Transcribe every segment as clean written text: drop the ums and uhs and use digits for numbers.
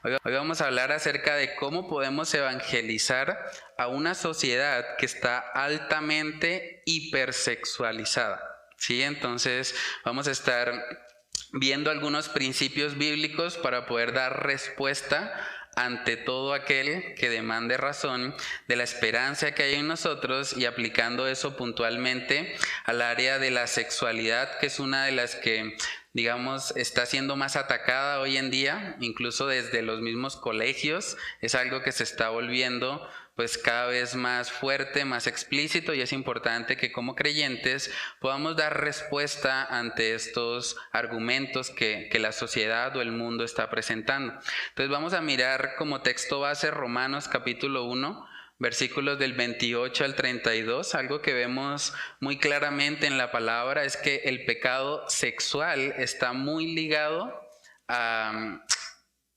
Hoy vamos a hablar acerca de cómo podemos evangelizar a una sociedad que está altamente hipersexualizada. ¿Sí? Entonces vamos a estar viendo algunos principios bíblicos para poder dar respuesta ante todo aquel que demande razón de la esperanza que hay en nosotros, y aplicando eso puntualmente al área de la sexualidad, que es una de las que, digamos, está siendo más atacada hoy en día, incluso desde los mismos colegios. Es algo que se está volviendo pues cada vez más fuerte, más explícito, y es importante que como creyentes podamos dar respuesta ante estos argumentos que la sociedad o el mundo está presentando. Entonces vamos a mirar como texto base Romanos capítulo 1, versículos del 28 al 32. Algo que vemos muy claramente en la palabra es que el pecado sexual está muy ligado a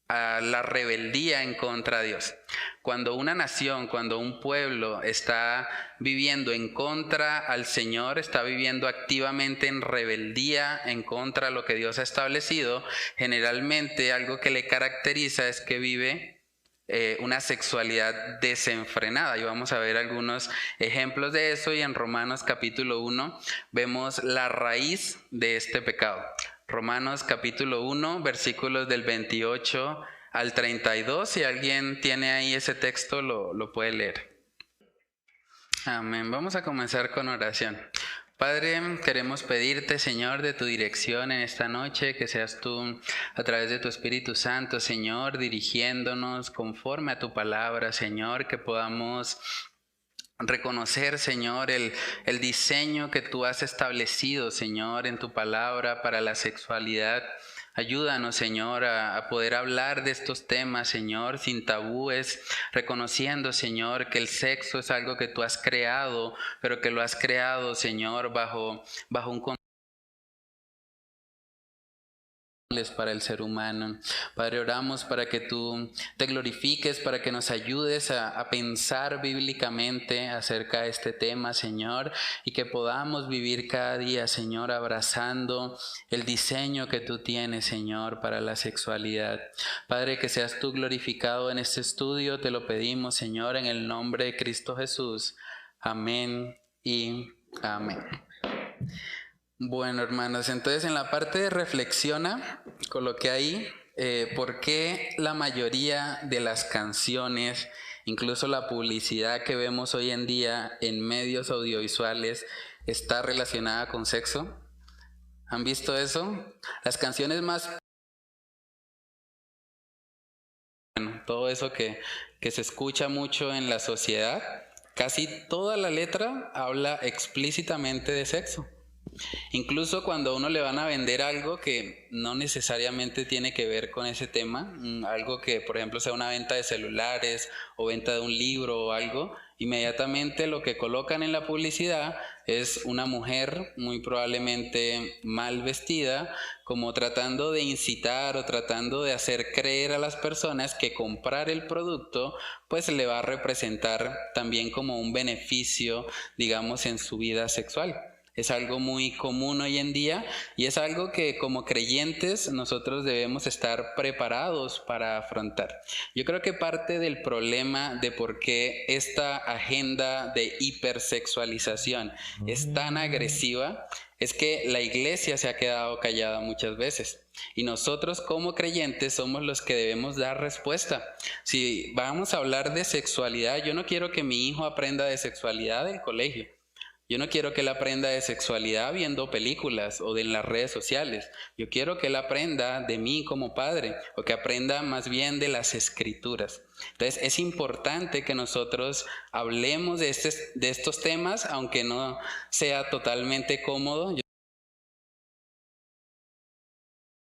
la rebeldía en contra de Dios. Cuando una nación, cuando un pueblo está viviendo en contra al Señor, está viviendo activamente en rebeldía en contra de lo que Dios ha establecido, generalmente algo que le caracteriza es que vive una sexualidad desenfrenada. Y vamos a ver algunos ejemplos de eso, y en Romanos capítulo 1 vemos la raíz de este pecado. Romanos capítulo 1, versículos del 28 al 32. Si alguien tiene ahí ese texto, lo puede leer. Amén. Vamos a comenzar con oración. Padre, queremos pedirte, Señor, de tu dirección en esta noche, que seas tú a través de tu Espíritu Santo, Señor, dirigiéndonos conforme a tu palabra, Señor, que podamos reconocer, Señor, el diseño que tú has establecido, Señor, en tu palabra para la sexualidad. Ayúdanos, Señor, a poder hablar de estos temas, Señor, sin tabúes, reconociendo, Señor, que el sexo es algo que tú has creado, pero que lo has creado, Señor, bajo un para el ser humano. Padre, oramos para que tú te glorifiques, para que nos ayudes a pensar bíblicamente acerca de este tema, Señor, y que podamos vivir cada día, Señor, abrazando el diseño que tú tienes, Señor, para la sexualidad. Padre, que seas tú glorificado en este estudio, te lo pedimos, Señor, en el nombre de Cristo Jesús. Amén y amén. Bueno, hermanos, entonces en la parte de reflexiona, coloqué ahí por qué la mayoría de las canciones, incluso la publicidad que vemos hoy en día en medios audiovisuales, está relacionada con sexo. ¿Han visto eso? Las canciones más... Bueno, todo eso que se escucha mucho en la sociedad, casi toda la letra habla explícitamente de sexo. Incluso cuando a uno le van a vender algo que no necesariamente tiene que ver con ese tema, algo que por ejemplo sea una venta de celulares o venta de un libro o algo, inmediatamente lo que colocan en la publicidad es una mujer muy probablemente mal vestida, como tratando de incitar o tratando de hacer creer a las personas que comprar el producto pues le va a representar también como un beneficio, digamos, en su vida sexual. Es algo muy común hoy en día, y es algo que como creyentes nosotros debemos estar preparados para afrontar. Yo creo que parte del problema de por qué esta agenda de hipersexualización es tan agresiva es que la iglesia se ha quedado callada muchas veces, y nosotros como creyentes somos los que debemos dar respuesta. Si vamos a hablar de sexualidad, yo no quiero que mi hijo aprenda de sexualidad del colegio. Yo no quiero que él aprenda de sexualidad viendo películas o de las redes sociales. Yo quiero que él aprenda de mí como padre, o que aprenda más bien de las escrituras. Entonces es importante que nosotros hablemos de estos temas, aunque no sea totalmente cómodo.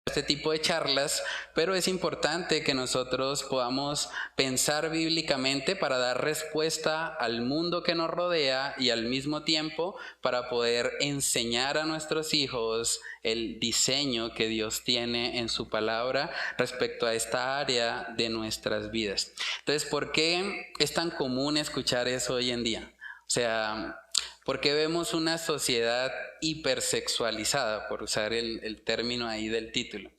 Este tipo de charlas, pero es importante que nosotros podamos pensar bíblicamente para dar respuesta al mundo que nos rodea, y al mismo tiempo para poder enseñar a nuestros hijos el diseño que Dios tiene en su palabra respecto a esta área de nuestras vidas. Entonces, ¿por qué es tan común escuchar eso hoy en día? O sea, ¿por qué vemos una sociedad hipersexualizada, por usar el término ahí del título?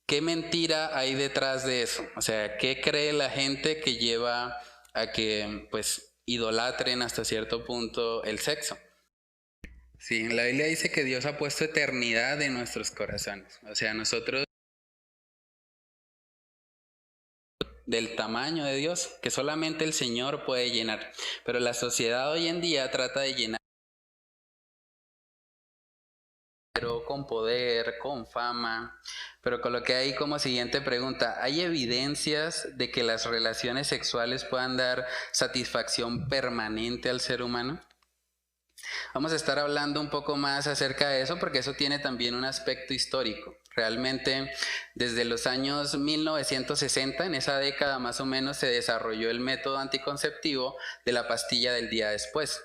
¿qué mentira hay detrás de eso? O sea, ¿qué cree la gente que lleva a que pues idolatren hasta cierto punto el sexo? Sí, la Biblia dice que Dios ha puesto eternidad en nuestros corazones. O sea, nosotros del tamaño de Dios, que solamente el Señor puede llenar. Pero la sociedad hoy en día trata de llenar con poder, con fama, pero coloqué ahí como siguiente pregunta: ¿hay evidencias de que las relaciones sexuales puedan dar satisfacción permanente al ser humano? Vamos a estar hablando un poco más acerca de eso porque eso tiene también un aspecto histórico. Realmente desde los años 1960, en esa década más o menos, se desarrolló el método anticonceptivo de la pastilla del día después.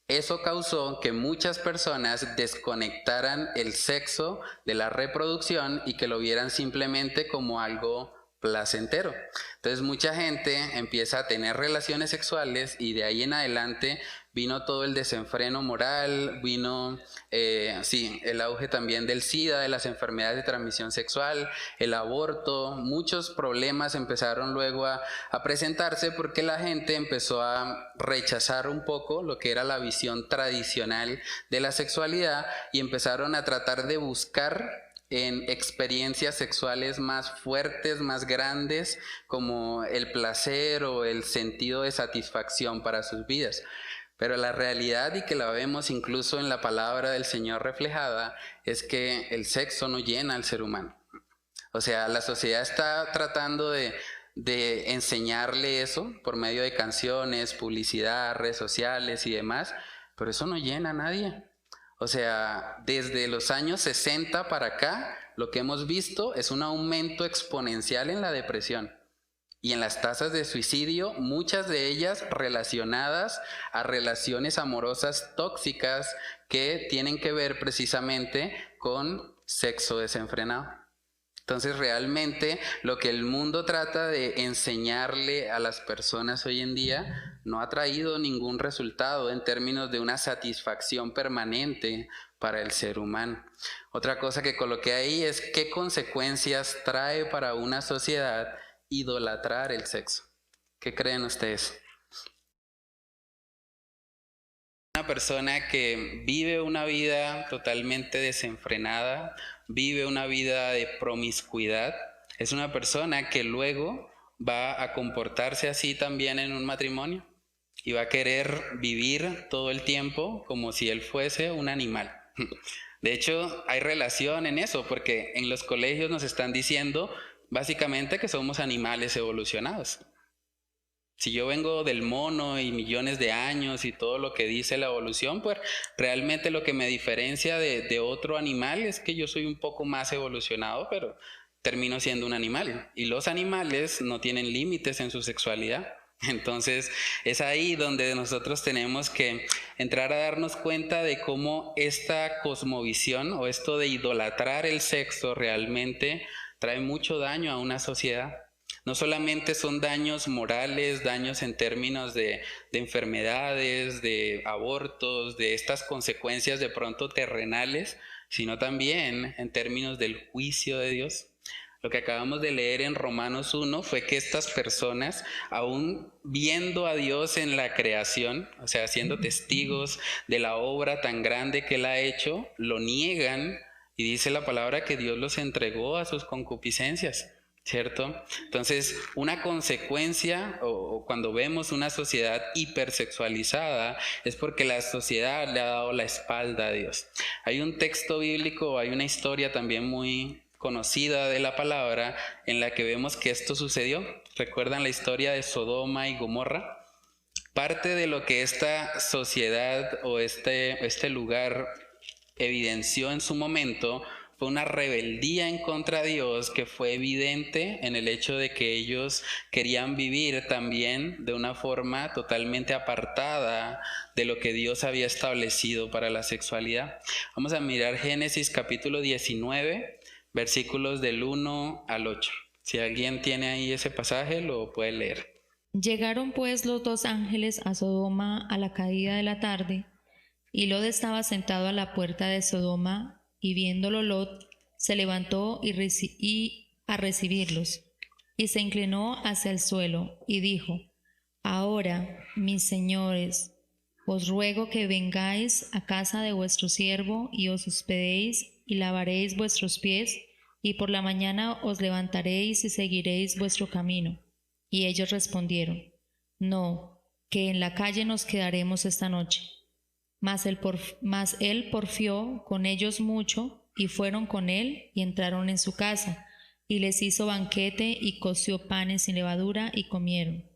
Eso causó que muchas personas desconectaran el sexo de la reproducción y que lo vieran simplemente como algo placentero. Entonces mucha gente empieza a tener relaciones sexuales y de ahí en adelante vino todo el desenfreno moral, vino el auge también del SIDA, de las enfermedades de transmisión sexual, el aborto. Muchos problemas empezaron luego a presentarse porque la gente empezó a rechazar un poco lo que era la visión tradicional de la sexualidad y empezaron a tratar de buscar en experiencias sexuales más fuertes, más grandes, como el placer o el sentido de satisfacción para sus vidas. Pero la realidad, y que la vemos incluso en la palabra del Señor reflejada, es que el sexo no llena al ser humano. O sea, la sociedad está tratando de enseñarle eso por medio de canciones, publicidad, redes sociales y demás, pero eso no llena a nadie. O sea, desde los años 60 para acá, lo que hemos visto es un aumento exponencial en la depresión y en las tasas de suicidio, muchas de ellas relacionadas a relaciones amorosas tóxicas que tienen que ver precisamente con sexo desenfrenado. Entonces realmente lo que el mundo trata de enseñarle a las personas hoy en día no ha traído ningún resultado en términos de una satisfacción permanente para el ser humano. Otra cosa que coloqué ahí es qué consecuencias trae para una sociedad idolatrar el sexo. ¿Qué creen ustedes? Una persona que vive una vida totalmente desenfrenada, vive una vida de promiscuidad, es una persona que luego va a comportarse así también en un matrimonio y va a querer vivir todo el tiempo como si él fuese un animal. De hecho, hay relación en eso, porque en los colegios nos están diciendo básicamente que somos animales evolucionados. Si yo vengo del mono y millones de años y todo lo que dice la evolución, pues realmente lo que me diferencia de otro animal es que yo soy un poco más evolucionado, pero termino siendo un animal. Y los animales no tienen límites en su sexualidad. Entonces es ahí donde nosotros tenemos que entrar a darnos cuenta de cómo esta cosmovisión o esto de idolatrar el sexo realmente trae mucho daño a una sociedad. No solamente son daños morales, daños en términos de enfermedades, de abortos, de estas consecuencias de pronto terrenales, sino también en términos del juicio de Dios. Lo que acabamos de leer en Romanos 1 fue que estas personas, aún viendo a Dios en la creación, o sea, siendo testigos de la obra tan grande que Él ha hecho, lo niegan y dice la palabra que Dios los entregó a sus concupiscencias. ¿Cierto? Entonces, una consecuencia o cuando vemos una sociedad hipersexualizada es porque la sociedad le ha dado la espalda a Dios. Hay un texto bíblico, hay una historia también muy conocida de la palabra en la que vemos que esto sucedió. ¿Recuerdan la historia de Sodoma y Gomorra? Parte de lo que esta sociedad o este lugar evidenció en su momento fue una rebeldía en contra de Dios que fue evidente en el hecho de que ellos querían vivir también de una forma totalmente apartada de lo que Dios había establecido para la sexualidad. Vamos a mirar Génesis capítulo 19, versículos del 1 al 8. Si alguien tiene ahí ese pasaje, lo puede leer. Llegaron pues los dos ángeles a Sodoma a la caída de la tarde, y Lot estaba sentado a la puerta de Sodoma, y viéndolo Lot, se levantó y a recibirlos. Y se inclinó hacia el suelo y dijo: Ahora, mis señores, os ruego que vengáis a casa de vuestro siervo y os hospedéis y lavaréis vuestros pies, y por la mañana os levantaréis y seguiréis vuestro camino. Y ellos respondieron: No, que en la calle nos quedaremos esta noche. Mas él porfió con ellos mucho, y fueron con él y entraron en su casa, y les hizo banquete y coció panes sin levadura y comieron.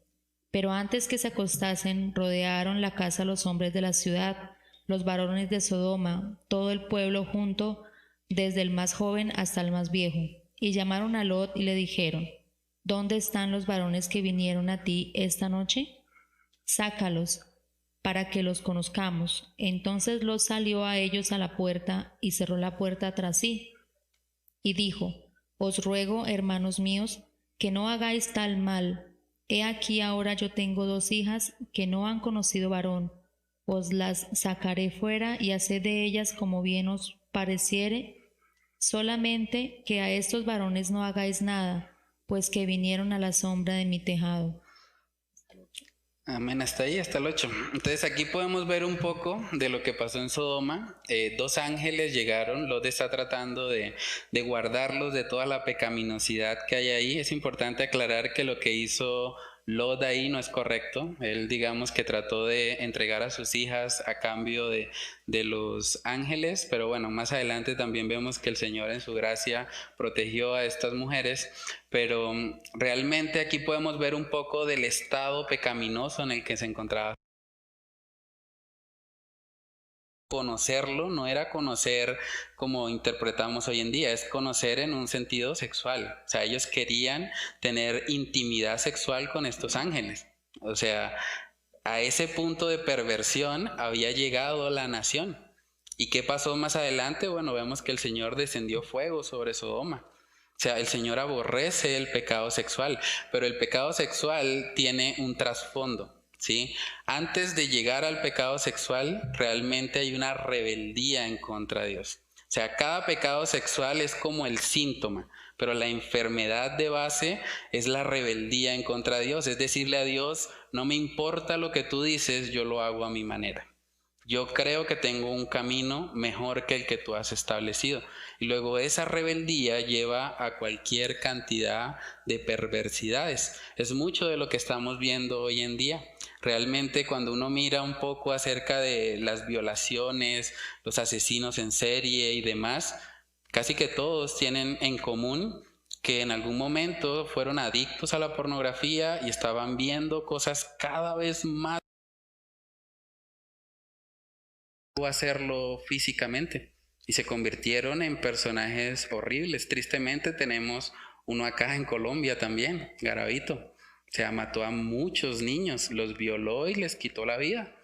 Pero antes que se acostasen, rodearon la casa los hombres de la ciudad, los varones de Sodoma, todo el pueblo junto, desde el más joven hasta el más viejo. Y llamaron a Lot y le dijeron: ¿Dónde están los varones que vinieron a ti esta noche? Sácalos, para que los conozcamos. Entonces Lot salió a ellos a la puerta y cerró la puerta tras sí. Y dijo: Os ruego, hermanos míos, que no hagáis tal mal. He aquí ahora yo tengo 2 hijas que no han conocido varón. Os las sacaré fuera y haced de ellas como bien os pareciere, solamente que a estos varones no hagáis nada, pues que vinieron a la sombra de mi tejado. Amén, hasta ahí, hasta el 8. Entonces aquí podemos ver un poco de lo que pasó en Sodoma. 2 ángeles llegaron, Lot está tratando de guardarlos de toda la pecaminosidad que hay ahí. Es importante aclarar que lo que hizo Lot ahí no es correcto. Él, digamos que trató de entregar a sus hijas a cambio de los ángeles, pero bueno, más adelante también vemos que el Señor en su gracia protegió a estas mujeres. Pero realmente aquí podemos ver un poco del estado pecaminoso en el que se encontraba. Conocerlo no era conocer como interpretamos hoy en día, es conocer en un sentido sexual. O sea, ellos querían tener intimidad sexual con estos ángeles. O sea, a ese punto de perversión había llegado la nación. ¿Y qué pasó más adelante? Bueno, vemos que el Señor descendió fuego sobre Sodoma. O sea, el Señor aborrece el pecado sexual, pero el pecado sexual tiene un trasfondo, ¿sí? Antes de llegar al pecado sexual, realmente hay una rebeldía en contra de Dios. O sea, cada pecado sexual es como el síntoma, pero la enfermedad de base es la rebeldía en contra de Dios. Es decirle a Dios: no me importa lo que tú dices, yo lo hago a mi manera. Yo creo que tengo un camino mejor que el que tú has establecido. Y luego esa rebeldía lleva a cualquier cantidad de perversidades. Es mucho de lo que estamos viendo hoy en día. Realmente cuando uno mira un poco acerca de las violaciones, los asesinos en serie y demás, casi que todos tienen en común que en algún momento fueron adictos a la pornografía y estaban viendo cosas cada vez más hacerlo físicamente y se convirtieron en personajes horribles. Tristemente tenemos uno acá en Colombia también, Garavito. O sea, mató a muchos niños, los violó y les quitó la vida.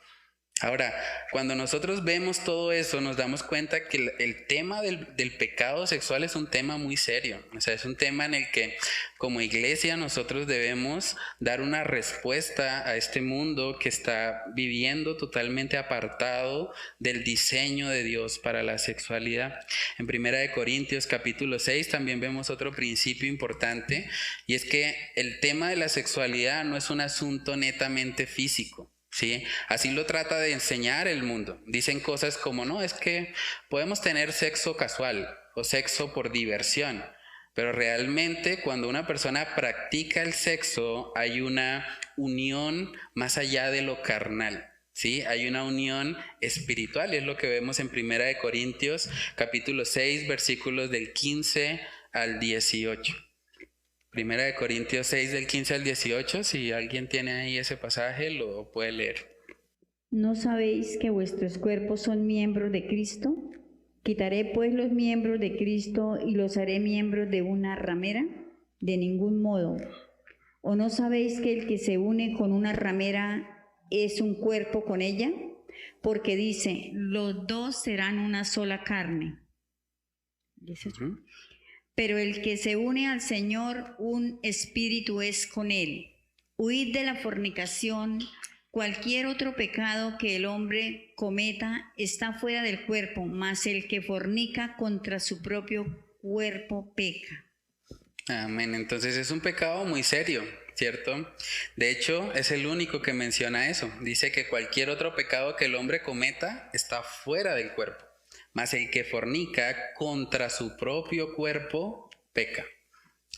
Ahora, cuando nosotros vemos todo eso, nos damos cuenta que el tema del pecado sexual es un tema muy serio. O sea, es un tema en el que como iglesia nosotros debemos dar una respuesta a este mundo que está viviendo totalmente apartado del diseño de Dios para la sexualidad. En 1 Corintios capítulo 6 también vemos otro principio importante, y es que el tema de la sexualidad no es un asunto netamente físico. ¿Sí? Así lo trata de enseñar el mundo. Dicen cosas como: no, es que podemos tener sexo casual o sexo por diversión, pero realmente cuando una persona practica el sexo hay una unión más allá de lo carnal. ¿Sí? Hay una unión espiritual, y es lo que vemos en 1 Corintios capítulo 6 versículos del 15 al 18. 1 Corintios 6 del 15 al 18, si alguien tiene ahí ese pasaje, lo puede leer. ¿No sabéis que vuestros cuerpos son miembros de Cristo? ¿Quitaré pues los miembros de Cristo y los haré miembros de una ramera? De ningún modo. ¿O no sabéis que el que se une con una ramera es un cuerpo con ella? Porque dice: los 2 serán una sola carne. Pero el que se une al Señor, un espíritu es con él. Huid de la fornicación. Cualquier otro pecado que el hombre cometa está fuera del cuerpo, mas el que fornica contra su propio cuerpo peca. Amén. Entonces es un pecado muy serio, ¿cierto? De hecho, es el único que menciona eso. Dice que cualquier otro pecado que el hombre cometa está fuera del cuerpo, mas el que fornica contra su propio cuerpo peca.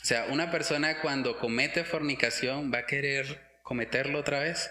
O sea, una persona cuando comete fornicación va a querer cometerlo otra vez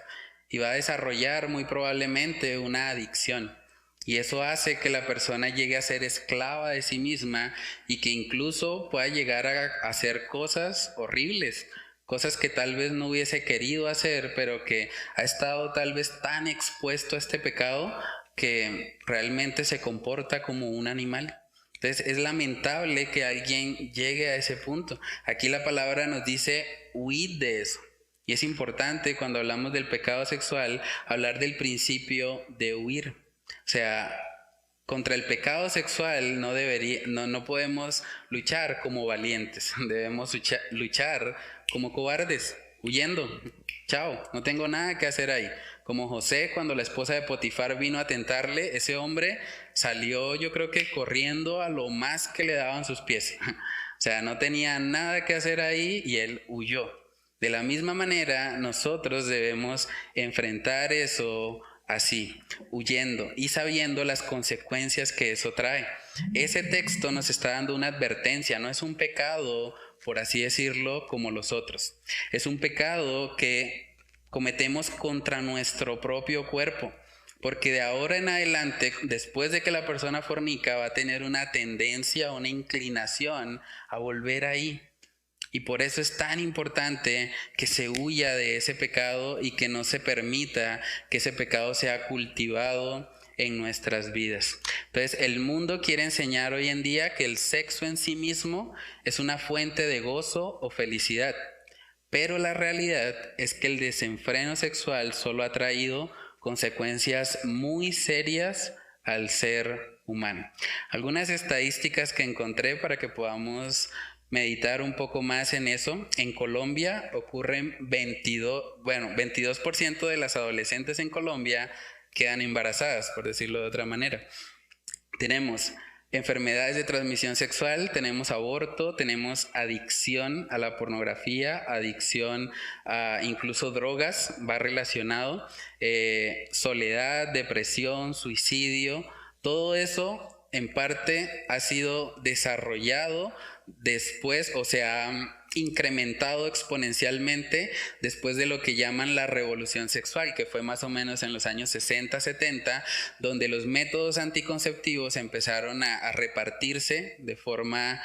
y va a desarrollar muy probablemente una adicción. Y eso hace que la persona llegue a ser esclava de sí misma y que incluso pueda llegar a hacer cosas horribles, cosas que tal vez no hubiese querido hacer, pero que ha estado tal vez tan expuesto a este pecado que realmente se comporta como un animal. Entonces es lamentable que alguien llegue a ese punto. Aquí la palabra nos dice huid de eso. Y es importante cuando hablamos del pecado sexual hablar del principio de huir. O sea, contra el pecado sexual no podemos luchar como valientes, debemos luchar como cobardes, huyendo. Chao, no tengo nada que hacer ahí. Como José, cuando la esposa de Potifar vino a tentarle, ese hombre salió, yo creo que corriendo a lo más que le daban sus pies. O sea, no tenía nada que hacer ahí y él huyó. De la misma manera, nosotros debemos enfrentar eso así, huyendo y sabiendo las consecuencias que eso trae. Ese texto nos está dando una advertencia, no es un pecado, por así decirlo, como los otros. Es un pecado que cometemos contra nuestro propio cuerpo, porque de ahora en adelante, después de que la persona fornica, va a tener una tendencia, una inclinación a volver ahí. Y por eso es tan importante que se huya de ese pecado y que no se permita que ese pecado sea cultivado en nuestras vidas. Entonces, el mundo quiere enseñar hoy en día que el sexo en sí mismo es una fuente de gozo o felicidad. Pero la realidad es que el desenfreno sexual solo ha traído consecuencias muy serias al ser humano. Algunas estadísticas que encontré para que podamos meditar un poco más en eso. En Colombia ocurren 22% de las adolescentes en Colombia quedan embarazadas, por decirlo de otra manera. Tenemos enfermedades de transmisión sexual, tenemos aborto, tenemos adicción a la pornografía, adicción a incluso drogas, va relacionado, soledad, depresión, suicidio, todo eso en parte ha sido desarrollado después, o se ha incrementado exponencialmente después de lo que llaman la revolución sexual, que fue más o menos en los años 60, 70, donde los métodos anticonceptivos empezaron a repartirse de forma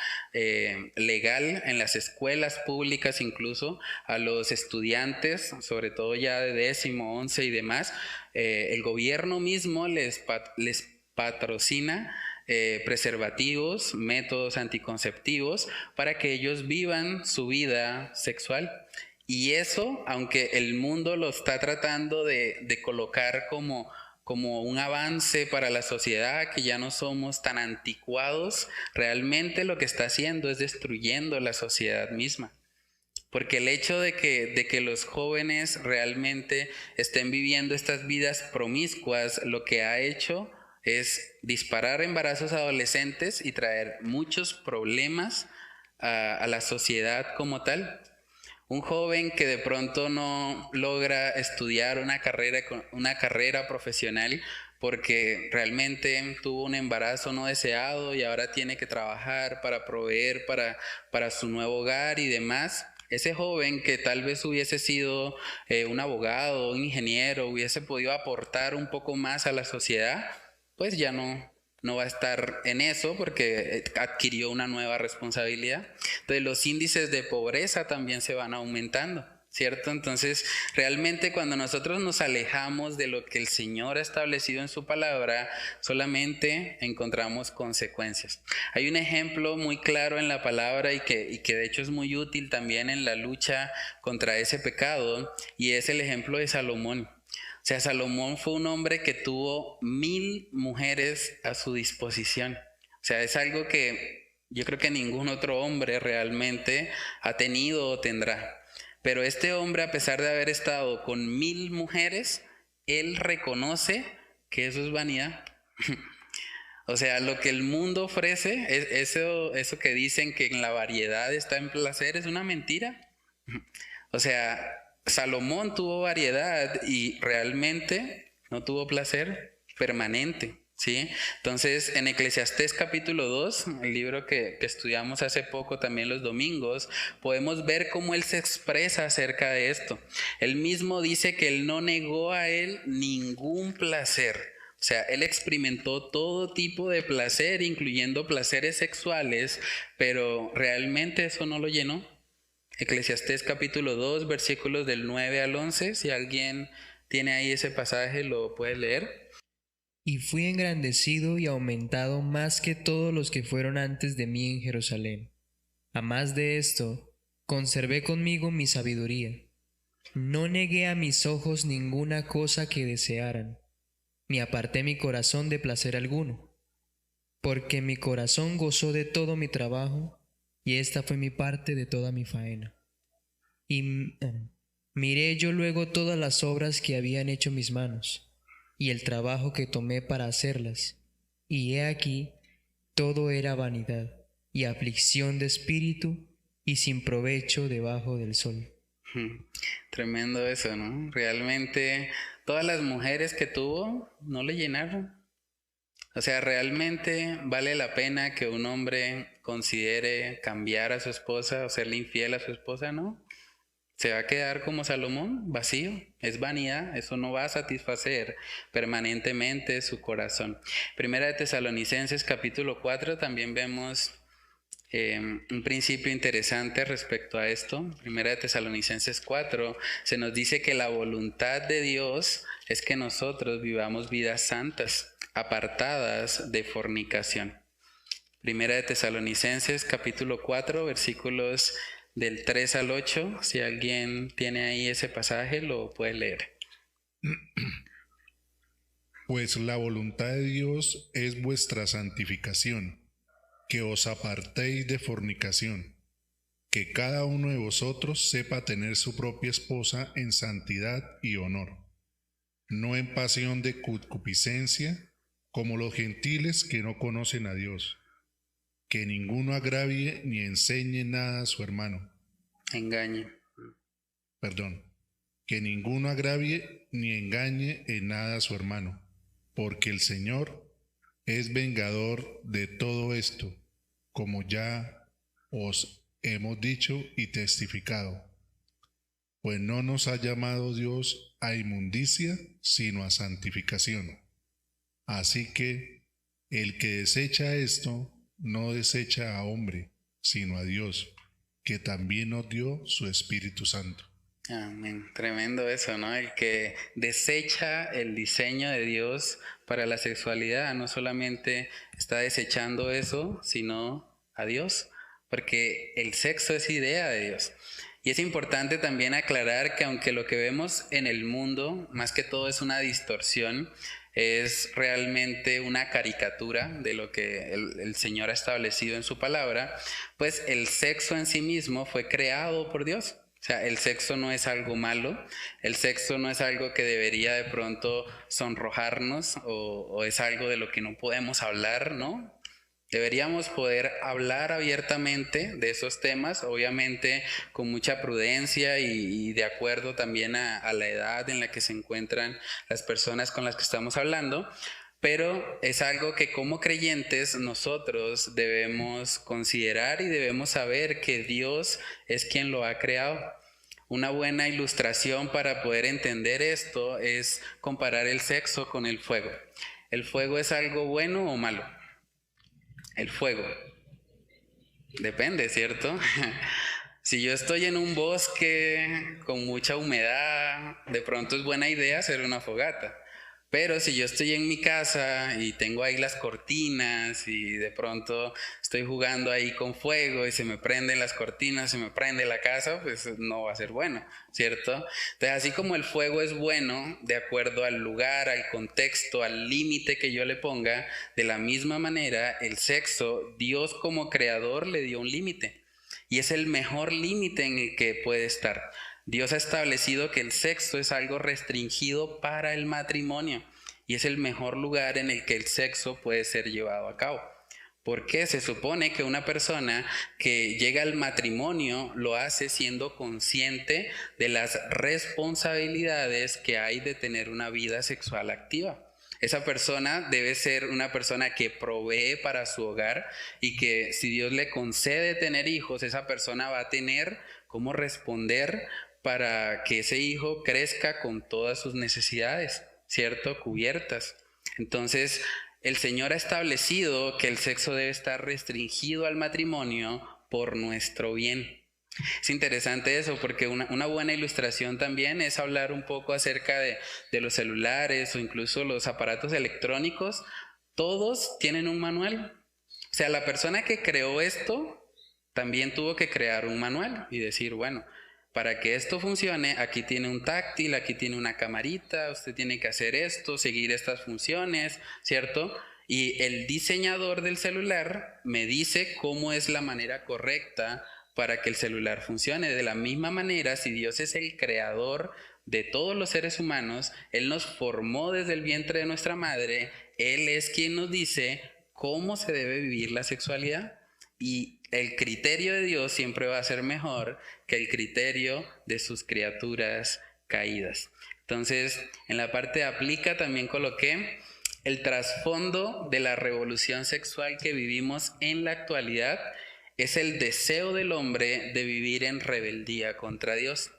legal en las escuelas públicas, incluso a los estudiantes, sobre todo ya de 10º, 11 y demás. El gobierno mismo les patrocina preservativos, métodos anticonceptivos para que ellos vivan su vida sexual. Y eso, aunque el mundo lo está tratando de colocar como un avance para la sociedad, que ya no somos tan anticuados, realmente lo que está haciendo es destruyendo la sociedad misma. Porque el hecho de que los jóvenes realmente estén viviendo estas vidas promiscuas, lo que ha hecho es disparar embarazos adolescentes y traer muchos problemas a la sociedad como tal. Un joven que de pronto no logra estudiar una carrera profesional porque realmente tuvo un embarazo no deseado y ahora tiene que trabajar para proveer para su nuevo hogar y demás. Ese joven que tal vez hubiese sido un abogado, un ingeniero, hubiese podido aportar un poco más a la sociedad, pues ya no va a estar en eso porque adquirió una nueva responsabilidad. Entonces los índices de pobreza también se van aumentando, ¿cierto? Entonces realmente cuando nosotros nos alejamos de lo que el Señor ha establecido en su palabra, solamente encontramos consecuencias. Hay un ejemplo muy claro en la palabra y que de hecho es muy útil también en la lucha contra ese pecado, y es el ejemplo de Salomón. O sea, Salomón fue un hombre que tuvo 1000 mujeres a su disposición. O sea, es algo que yo creo que ningún otro hombre realmente ha tenido o tendrá. Pero este hombre, a pesar de haber estado con 1000 mujeres, él reconoce que eso es vanidad. O sea, lo que el mundo ofrece, eso que dicen que en la variedad está en placer, es una mentira. O sea, Salomón tuvo variedad y realmente no tuvo placer permanente, ¿sí? Entonces, en Eclesiastés capítulo 2, el libro que estudiamos hace poco también los domingos, podemos ver cómo él se expresa acerca de esto. Él mismo dice que él no negó a él ningún placer. O sea, él experimentó todo tipo de placer, incluyendo placeres sexuales, pero realmente eso no lo llenó. Eclesiastés capítulo 2, versículos del 9 al 11, si alguien tiene ahí ese pasaje, lo puede leer. Y fui engrandecido y aumentado más que todos los que fueron antes de mí en Jerusalén. A más de esto, conservé conmigo mi sabiduría. No negué a mis ojos ninguna cosa que desearan, ni aparté mi corazón de placer alguno, porque mi corazón gozó de todo mi trabajo, y esta fue mi parte de toda mi faena. Y miré yo luego todas las obras que habían hecho mis manos, y el trabajo que tomé para hacerlas, y he aquí, todo era vanidad, y aflicción de espíritu, y sin provecho debajo del sol. Tremendo eso, ¿no? Realmente todas las mujeres que tuvo no le llenaron. O sea, realmente vale la pena que un hombre considere cambiar a su esposa o serle infiel a su esposa, ¿no? Se va a quedar como Salomón, vacío, es vanidad, eso no va a satisfacer permanentemente su corazón. Primera de Tesalonicenses capítulo 4 también vemos un principio interesante respecto a esto. Primera de Tesalonicenses 4 se nos dice que la voluntad de Dios es que nosotros vivamos vidas santas, apartadas de fornicación. Primera de Tesalonicenses capítulo 4 versículos del 3 al 8, si alguien tiene ahí ese pasaje lo puede leer. Pues la voluntad de Dios es vuestra santificación, que os apartéis de fornicación, que cada uno de vosotros sepa tener su propia esposa en santidad y honor, no en pasión de concupiscencia, como los gentiles que no conocen a Dios, que ninguno agravie ni enseñe nada a su hermano. Que ninguno agravie ni engañe en nada a su hermano, porque el Señor es vengador de todo esto, como ya os hemos dicho y testificado. Pues no nos ha llamado Dios a inmundicia, sino a santificación. Así que el que desecha esto, no desecha a hombre, sino a Dios, que también nos dio su Espíritu Santo. Amén. Tremendo eso, ¿no? El que desecha el diseño de Dios para la sexualidad no solamente está desechando eso, sino a Dios, porque el sexo es idea de Dios. Y es importante también aclarar que aunque lo que vemos en el mundo, más que todo es una distorsión, es realmente una caricatura de lo que el Señor ha establecido en su palabra, pues el sexo en sí mismo fue creado por Dios. O sea, el sexo no es algo malo, el sexo no es algo que debería de pronto sonrojarnos o es algo de lo que no podemos hablar, ¿no? Deberíamos poder hablar abiertamente de esos temas, obviamente con mucha prudencia y de acuerdo también a la edad en la que se encuentran las personas con las que estamos hablando, pero es algo que como creyentes nosotros debemos considerar y debemos saber que Dios es quien lo ha creado. Una buena ilustración para poder entender esto es comparar el sexo con el fuego. ¿El fuego es algo bueno o malo? El fuego. Depende, ¿cierto? Si yo estoy en un bosque con mucha humedad, de pronto es buena idea hacer una fogata. Pero si yo estoy en mi casa y tengo ahí las cortinas y de pronto estoy jugando ahí con fuego y se me prenden las cortinas, se me prende la casa, pues no va a ser bueno, ¿cierto? Entonces, así como el fuego es bueno de acuerdo al lugar, al contexto, al límite que yo le ponga, de la misma manera el sexo, Dios como creador le dio un límite y es el mejor límite en el que puede estar. Dios ha establecido que el sexo es algo restringido para el matrimonio y es el mejor lugar en el que el sexo puede ser llevado a cabo. Porque se supone que una persona que llega al matrimonio lo hace siendo consciente de las responsabilidades que hay de tener una vida sexual activa. Esa persona debe ser una persona que provee para su hogar y que si Dios le concede tener hijos, esa persona va a tener cómo responder para que ese hijo crezca con todas sus necesidades, ¿cierto? Cubiertas. Entonces, el Señor ha establecido que el sexo debe estar restringido al matrimonio por nuestro bien. Es interesante eso porque una buena ilustración también es hablar un poco acerca de los celulares o incluso los aparatos electrónicos. Todos tienen un manual. O sea, la persona que creó esto también tuvo que crear un manual y decir, bueno, para que esto funcione, aquí tiene un táctil, aquí tiene una camarita, usted tiene que hacer esto, seguir estas funciones, ¿cierto? Y el diseñador del celular me dice cómo es la manera correcta para que el celular funcione. De la misma manera, si Dios es el creador de todos los seres humanos, Él nos formó desde el vientre de nuestra madre, Él es quien nos dice cómo se debe vivir la sexualidad. Y el criterio de Dios siempre va a ser mejor que el criterio de sus criaturas caídas. Entonces, en la parte de aplica también coloqué el trasfondo de la revolución sexual que vivimos en la actualidad es el deseo del hombre de vivir en rebeldía contra Dios.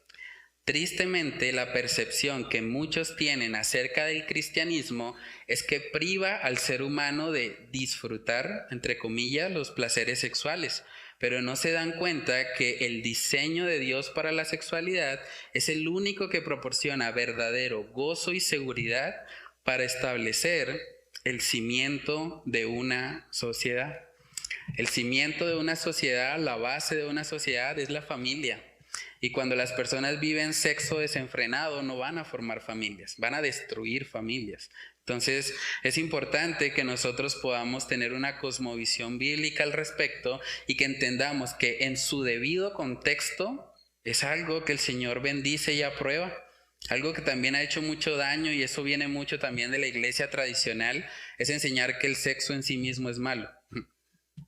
Tristemente, la percepción que muchos tienen acerca del cristianismo es que priva al ser humano de disfrutar, entre comillas, los placeres sexuales, pero no se dan cuenta que el diseño de Dios para la sexualidad es el único que proporciona verdadero gozo y seguridad para establecer el cimiento de una sociedad. El cimiento de una sociedad, la base de una sociedad es la familia. Y cuando las personas viven sexo desenfrenado, no van a formar familias, van a destruir familias. Entonces, es importante que nosotros podamos tener una cosmovisión bíblica al respecto y que entendamos que en su debido contexto es algo que el Señor bendice y aprueba. Algo que también ha hecho mucho daño, y eso viene mucho también de la iglesia tradicional, es enseñar que el sexo en sí mismo es malo.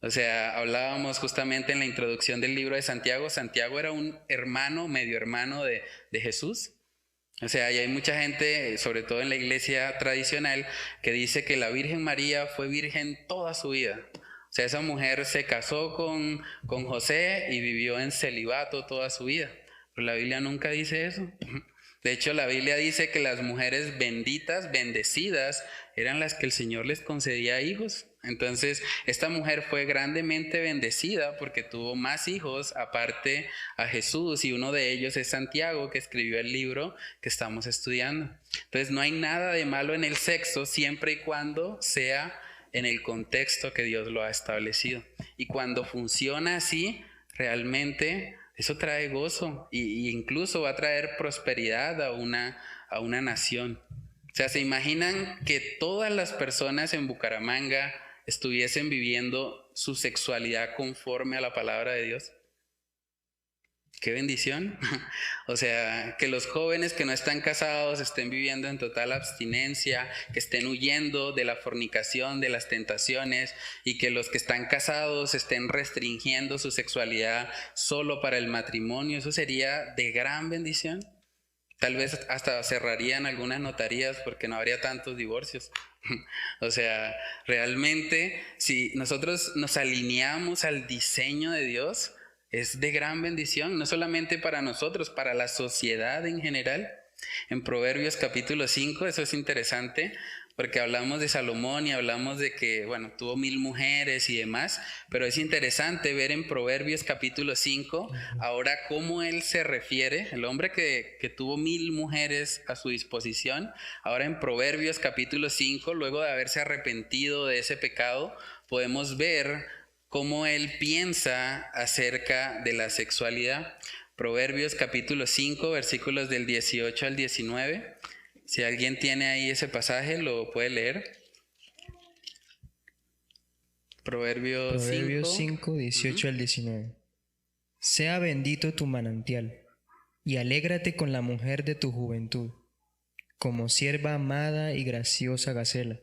O sea, hablábamos justamente en la introducción del libro de Santiago. Santiago era un hermano, medio hermano de Jesús. O sea, y hay mucha gente, sobre todo en la iglesia tradicional, que dice que la Virgen María fue virgen toda su vida. O sea, esa mujer se casó con José y vivió en celibato toda su vida. Pero la Biblia nunca dice eso. De hecho, la Biblia dice que las mujeres benditas, bendecidas, eran las que el Señor les concedía hijos. Entonces, esta mujer fue grandemente bendecida porque tuvo más hijos aparte a Jesús, y uno de ellos es Santiago, que escribió el libro que estamos estudiando. Entonces, no hay nada de malo en el sexo siempre y cuando sea en el contexto que Dios lo ha establecido. Y cuando funciona así, realmente eso trae gozo y incluso va a traer prosperidad a una nación. O sea, ¿se imaginan que todas las personas en Bucaramanga estuviesen viviendo su sexualidad conforme a la palabra de Dios? ¡Qué bendición! O sea, que los jóvenes que no están casados estén viviendo en total abstinencia, que estén huyendo de la fornicación, de las tentaciones, y que los que están casados estén restringiendo su sexualidad solo para el matrimonio. Eso sería de gran bendición. Tal vez hasta cerrarían algunas notarías porque no habría tantos divorcios. O sea, realmente, si nosotros nos alineamos al diseño de Dios, es de gran bendición, no solamente para nosotros, para la sociedad en general. En Proverbios capítulo 5, eso es interesante, porque hablamos de Salomón y hablamos de que, bueno, tuvo 1000 mujeres y demás, pero es interesante ver en Proverbios capítulo 5, ahora cómo él se refiere, el hombre que tuvo 1000 mujeres a su disposición, ahora en Proverbios capítulo 5, luego de haberse arrepentido de ese pecado, podemos ver cómo él piensa acerca de la sexualidad. Proverbios capítulo 5, versículos del 18 al 19. Si alguien tiene ahí ese pasaje, lo puede leer. Proverbios 5, 18 al 19. Sea bendito tu manantial, y alégrate con la mujer de tu juventud. como sierva amada y graciosa gacela.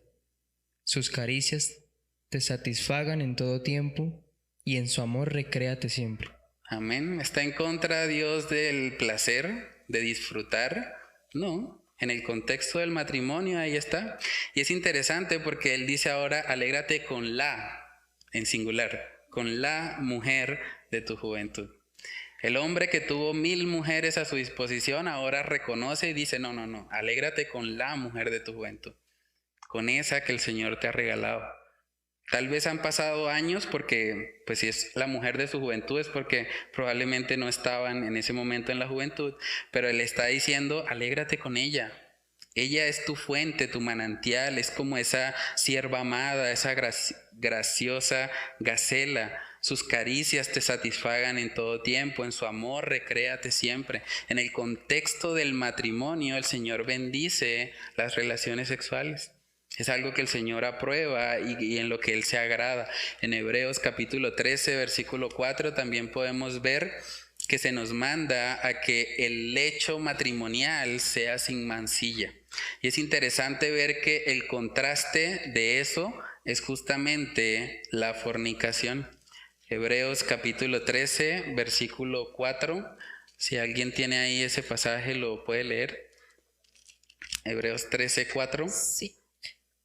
Sus caricias te satisfagan en todo tiempo, y en su amor recréate siempre. Amén. ¿Está en contra Dios del placer, de disfrutar? No. En el contexto del matrimonio, ahí está. Y es interesante porque él dice ahora, alégrate con la, en singular, con la mujer de tu juventud. El hombre que tuvo 1000 mujeres a su disposición ahora reconoce y dice, no, alégrate con la mujer de tu juventud, con esa que el Señor te ha regalado. Tal vez han pasado años porque, pues si es la mujer de su juventud es porque probablemente no estaban en ese momento en la juventud, pero él está diciendo, alégrate con ella. Ella es tu fuente, tu manantial, es como esa sierva amada, esa graciosa gacela. Sus caricias te satisfagan en todo tiempo, en su amor recréate siempre. En el contexto del matrimonio, el Señor bendice las relaciones sexuales. Es algo que el Señor aprueba y en lo que Él se agrada. En Hebreos capítulo 13, versículo 4 también podemos ver que se nos manda a que el lecho matrimonial sea sin mancilla. Y es interesante ver que el contraste de eso es justamente la fornicación. Hebreos capítulo 13, versículo 4. Si alguien tiene ahí ese pasaje, lo puede leer. Hebreos 13, 4. Sí.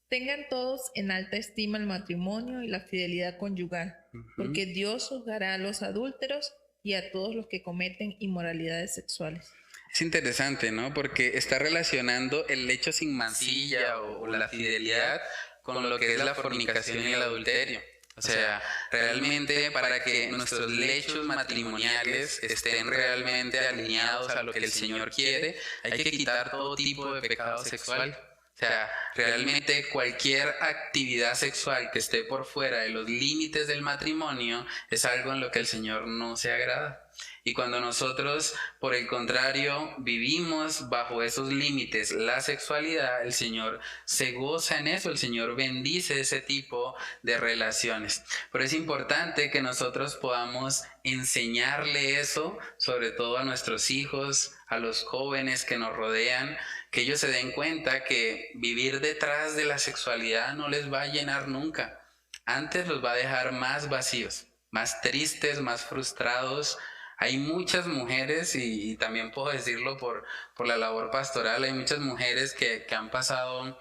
Tengan todos en alta estima el matrimonio y la fidelidad conyugal, porque Dios juzgará a los adúlteros y a todos los que cometen inmoralidades sexuales. Es interesante, ¿no? Porque está relacionando el lecho sin mancilla o la fidelidad con lo que es la fornicación y el adulterio. O sea, realmente para que nuestros lechos matrimoniales estén realmente alineados a lo que el Señor quiere, hay que quitar todo tipo de pecado sexual. O sea, realmente cualquier actividad sexual que esté por fuera de los límites del matrimonio es algo en lo que el Señor no se agrada. Y cuando nosotros, por el contrario, vivimos bajo esos límites la sexualidad, el Señor se goza en eso, el Señor bendice ese tipo de relaciones. Pero es importante que nosotros podamos enseñarle eso, sobre todo a nuestros hijos, a los jóvenes que nos rodean, que ellos se den cuenta que vivir detrás de la sexualidad no les va a llenar nunca. Antes los va a dejar más vacíos, más tristes, más frustrados. Hay muchas mujeres, y también puedo decirlo por la labor pastoral, hay muchas mujeres que han pasado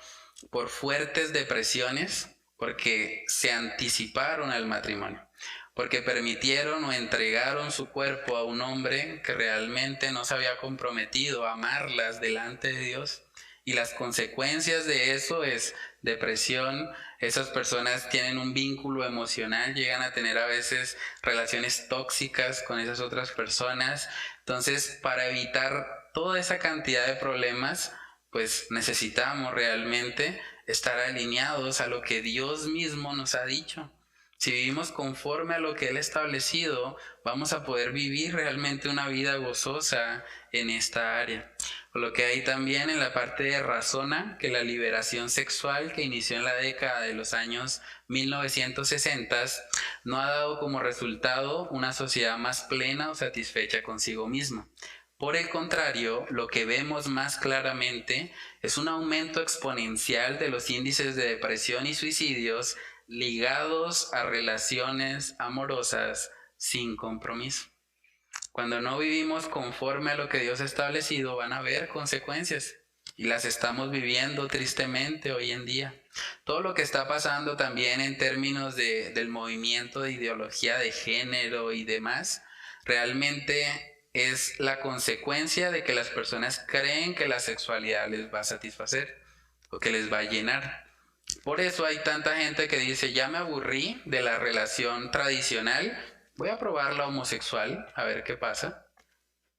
por fuertes depresiones porque se anticiparon al matrimonio, porque permitieron o entregaron su cuerpo a un hombre que realmente no se había comprometido a amarlas delante de Dios. Y las consecuencias de eso es depresión. Esas personas tienen un vínculo emocional, llegan a tener a veces relaciones tóxicas con esas otras personas. Entonces, para evitar toda esa cantidad de problemas, pues necesitamos realmente estar alineados a lo que Dios mismo nos ha dicho. Si vivimos conforme a lo que Él ha establecido, vamos a poder vivir realmente una vida gozosa en esta área. Por lo que hay también en la parte de Razona, que la liberación sexual que inició en la década de los años 1960 no ha dado como resultado una sociedad más plena o satisfecha consigo misma. Por el contrario, lo que vemos más claramente es un aumento exponencial de los índices de depresión y suicidios ligados a relaciones amorosas sin compromiso. Cuando no vivimos conforme a lo que Dios ha establecido, van a haber consecuencias y las estamos viviendo tristemente hoy en día. Todo lo que está pasando también en términos del movimiento de ideología de género y demás, realmente es la consecuencia de que las personas creen que la sexualidad les va a satisfacer o que les va a llenar. Por eso hay tanta gente que dice, ya me aburrí de la relación tradicional, voy a probar la homosexual, a ver qué pasa.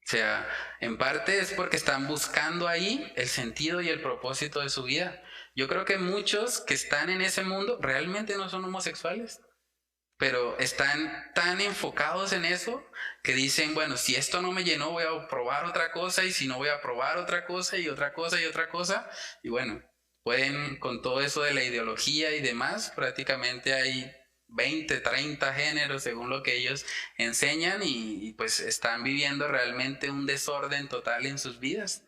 O sea, en parte es porque están buscando ahí el sentido y el propósito de su vida. Yo creo que muchos que están en ese mundo realmente no son homosexuales, pero están tan enfocados en eso que dicen, bueno, si esto no me llenó voy a probar otra cosa, y si no voy a probar otra cosa y otra cosa y otra cosa. Y bueno, pueden, con todo eso de la ideología y demás, prácticamente hay 20, 30 géneros según lo que ellos enseñan y pues están viviendo realmente un desorden total en sus vidas.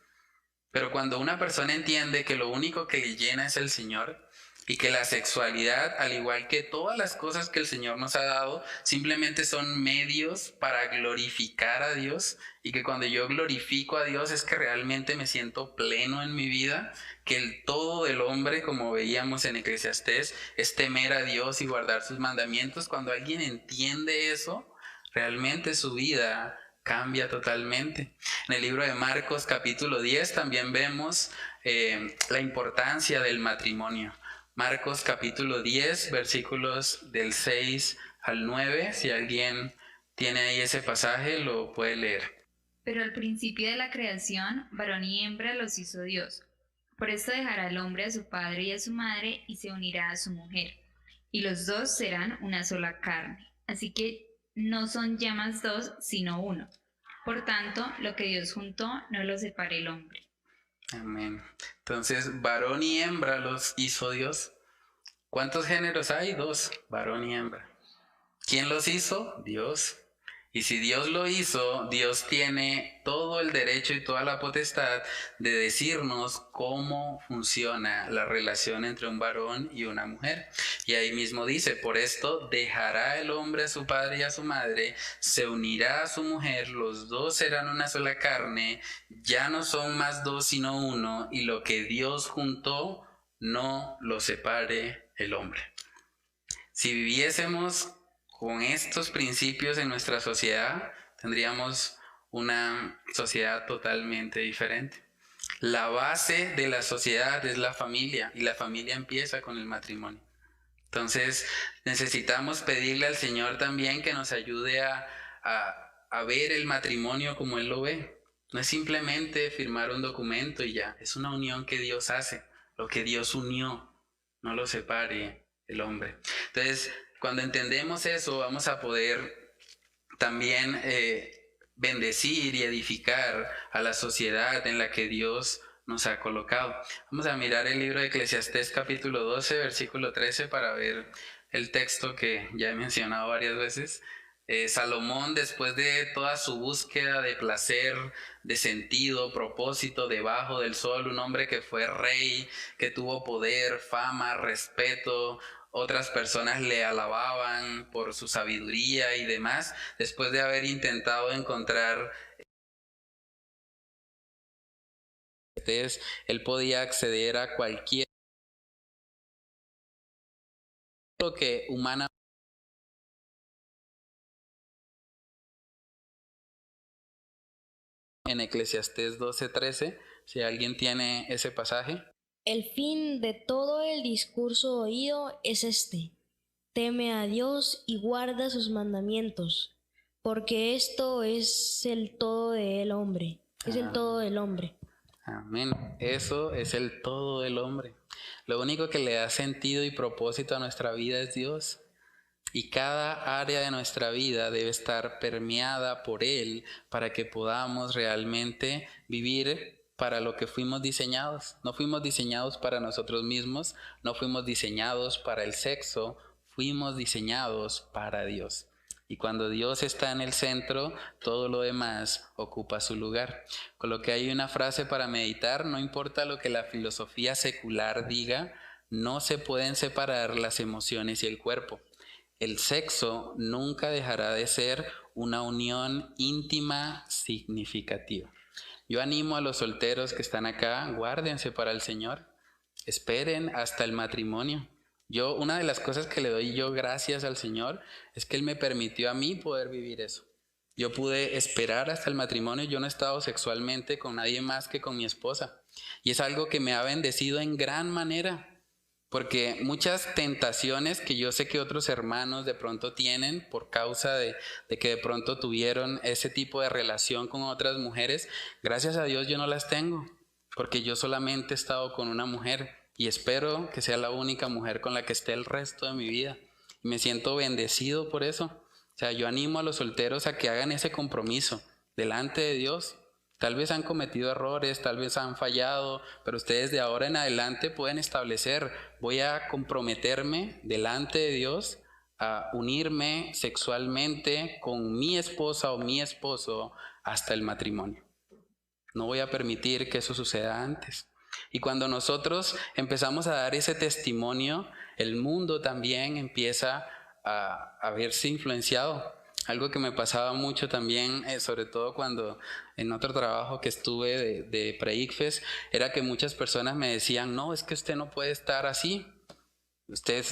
Pero cuando una persona entiende que lo único que le llena es el Señor y que la sexualidad, al igual que todas las cosas que el Señor nos ha dado, simplemente son medios para glorificar a Dios, y que cuando yo glorifico a Dios es que realmente me siento pleno en mi vida, que el todo del hombre, como veíamos en Eclesiastés, es temer a Dios y guardar sus mandamientos. Cuando alguien entiende eso, realmente su vida cambia totalmente. En el libro de Marcos capítulo 10 también vemos la importancia del matrimonio. Marcos capítulo 10, versículos del 6 al 9. Si alguien tiene ahí ese pasaje, lo puede leer. Pero al principio de la creación, varón y hembra los hizo Dios. Por esto dejará el hombre a su padre y a su madre y se unirá a su mujer, y los dos serán una sola carne. Así que no son ya más dos, sino uno. Por tanto, lo que Dios juntó, no lo separe el hombre. Amén. Entonces, varón y hembra los hizo Dios. ¿Cuántos géneros hay? 2, varón y hembra. ¿Quién los hizo? Dios. Y si Dios lo hizo, Dios tiene todo el derecho y toda la potestad de decirnos cómo funciona la relación entre un varón y una mujer. Y ahí mismo dice, por esto dejará el hombre a su padre y a su madre, se unirá a su mujer, los dos serán una sola carne, ya no son más dos sino uno, y lo que Dios juntó, no lo separe el hombre. Si viviésemos con estos principios en nuestra sociedad, tendríamos una sociedad totalmente diferente. La base de la sociedad es la familia, y la familia empieza con el matrimonio. Entonces necesitamos pedirle al Señor también que nos ayude a ver el matrimonio como Él lo ve. No es simplemente firmar un documento y ya, es una unión que Dios hace. Lo que Dios unió, no lo separe el hombre. Entonces, cuando entendemos eso, vamos a poder también bendecir y edificar a la sociedad en la que Dios nos ha colocado. Vamos a mirar el libro de Eclesiastés capítulo 12, versículo 13 para ver el texto que ya he mencionado varias veces. Salomón, después de toda su búsqueda de placer, de sentido, propósito debajo del sol, un hombre que fue rey, que tuvo poder, fama, respeto, otras personas le alababan por su sabiduría y demás, después de haber intentado encontrar, él podía acceder a cualquier lo que humana en Eclesiastés 12:13, si alguien tiene ese pasaje. El fin de todo el discurso oído es este: teme a Dios y guarda sus mandamientos, porque esto es el todo del hombre. Es el todo del hombre. Amén. Eso es el todo del hombre. Lo único que le da sentido y propósito a nuestra vida es Dios. Y cada área de nuestra vida debe estar permeada por Él para que podamos realmente vivir para lo que fuimos diseñados. No fuimos diseñados para nosotros mismos, no fuimos diseñados para el sexo, fuimos diseñados para Dios. Y cuando Dios está en el centro, todo lo demás ocupa su lugar. Con lo que hay una frase para meditar: no importa lo que la filosofía secular diga, no se pueden separar las emociones y el cuerpo. El sexo nunca dejará de ser una unión íntima significativa. Yo animo a los solteros que están acá, guárdense para el Señor, esperen hasta el matrimonio. Una de las cosas que le doy yo gracias al Señor es que Él me permitió a mí poder vivir eso. Yo pude esperar hasta el matrimonio. Yo no he estado sexualmente con nadie más que con mi esposa. Y es algo que me ha bendecido en gran manera. Porque muchas tentaciones que yo sé que otros hermanos de pronto tienen por causa de que de pronto tuvieron ese tipo de relación con otras mujeres, gracias a Dios yo no las tengo. Porque yo solamente he estado con una mujer y espero que sea la única mujer con la que esté el resto de mi vida. Y me siento bendecido por eso. O sea, yo animo a los solteros a que hagan ese compromiso delante de Dios. Tal vez han cometido errores, tal vez han fallado, pero ustedes de ahora en adelante pueden establecer: voy a comprometerme delante de Dios a unirme sexualmente con mi esposa o mi esposo hasta el matrimonio. No voy a permitir que eso suceda antes. Y cuando nosotros empezamos a dar ese testimonio, el mundo también empieza a verse influenciado. Algo que me pasaba mucho también, sobre todo cuando en otro trabajo que estuve de Pre-ICFES, era que muchas personas me decían, no, es que usted no puede estar así. Usted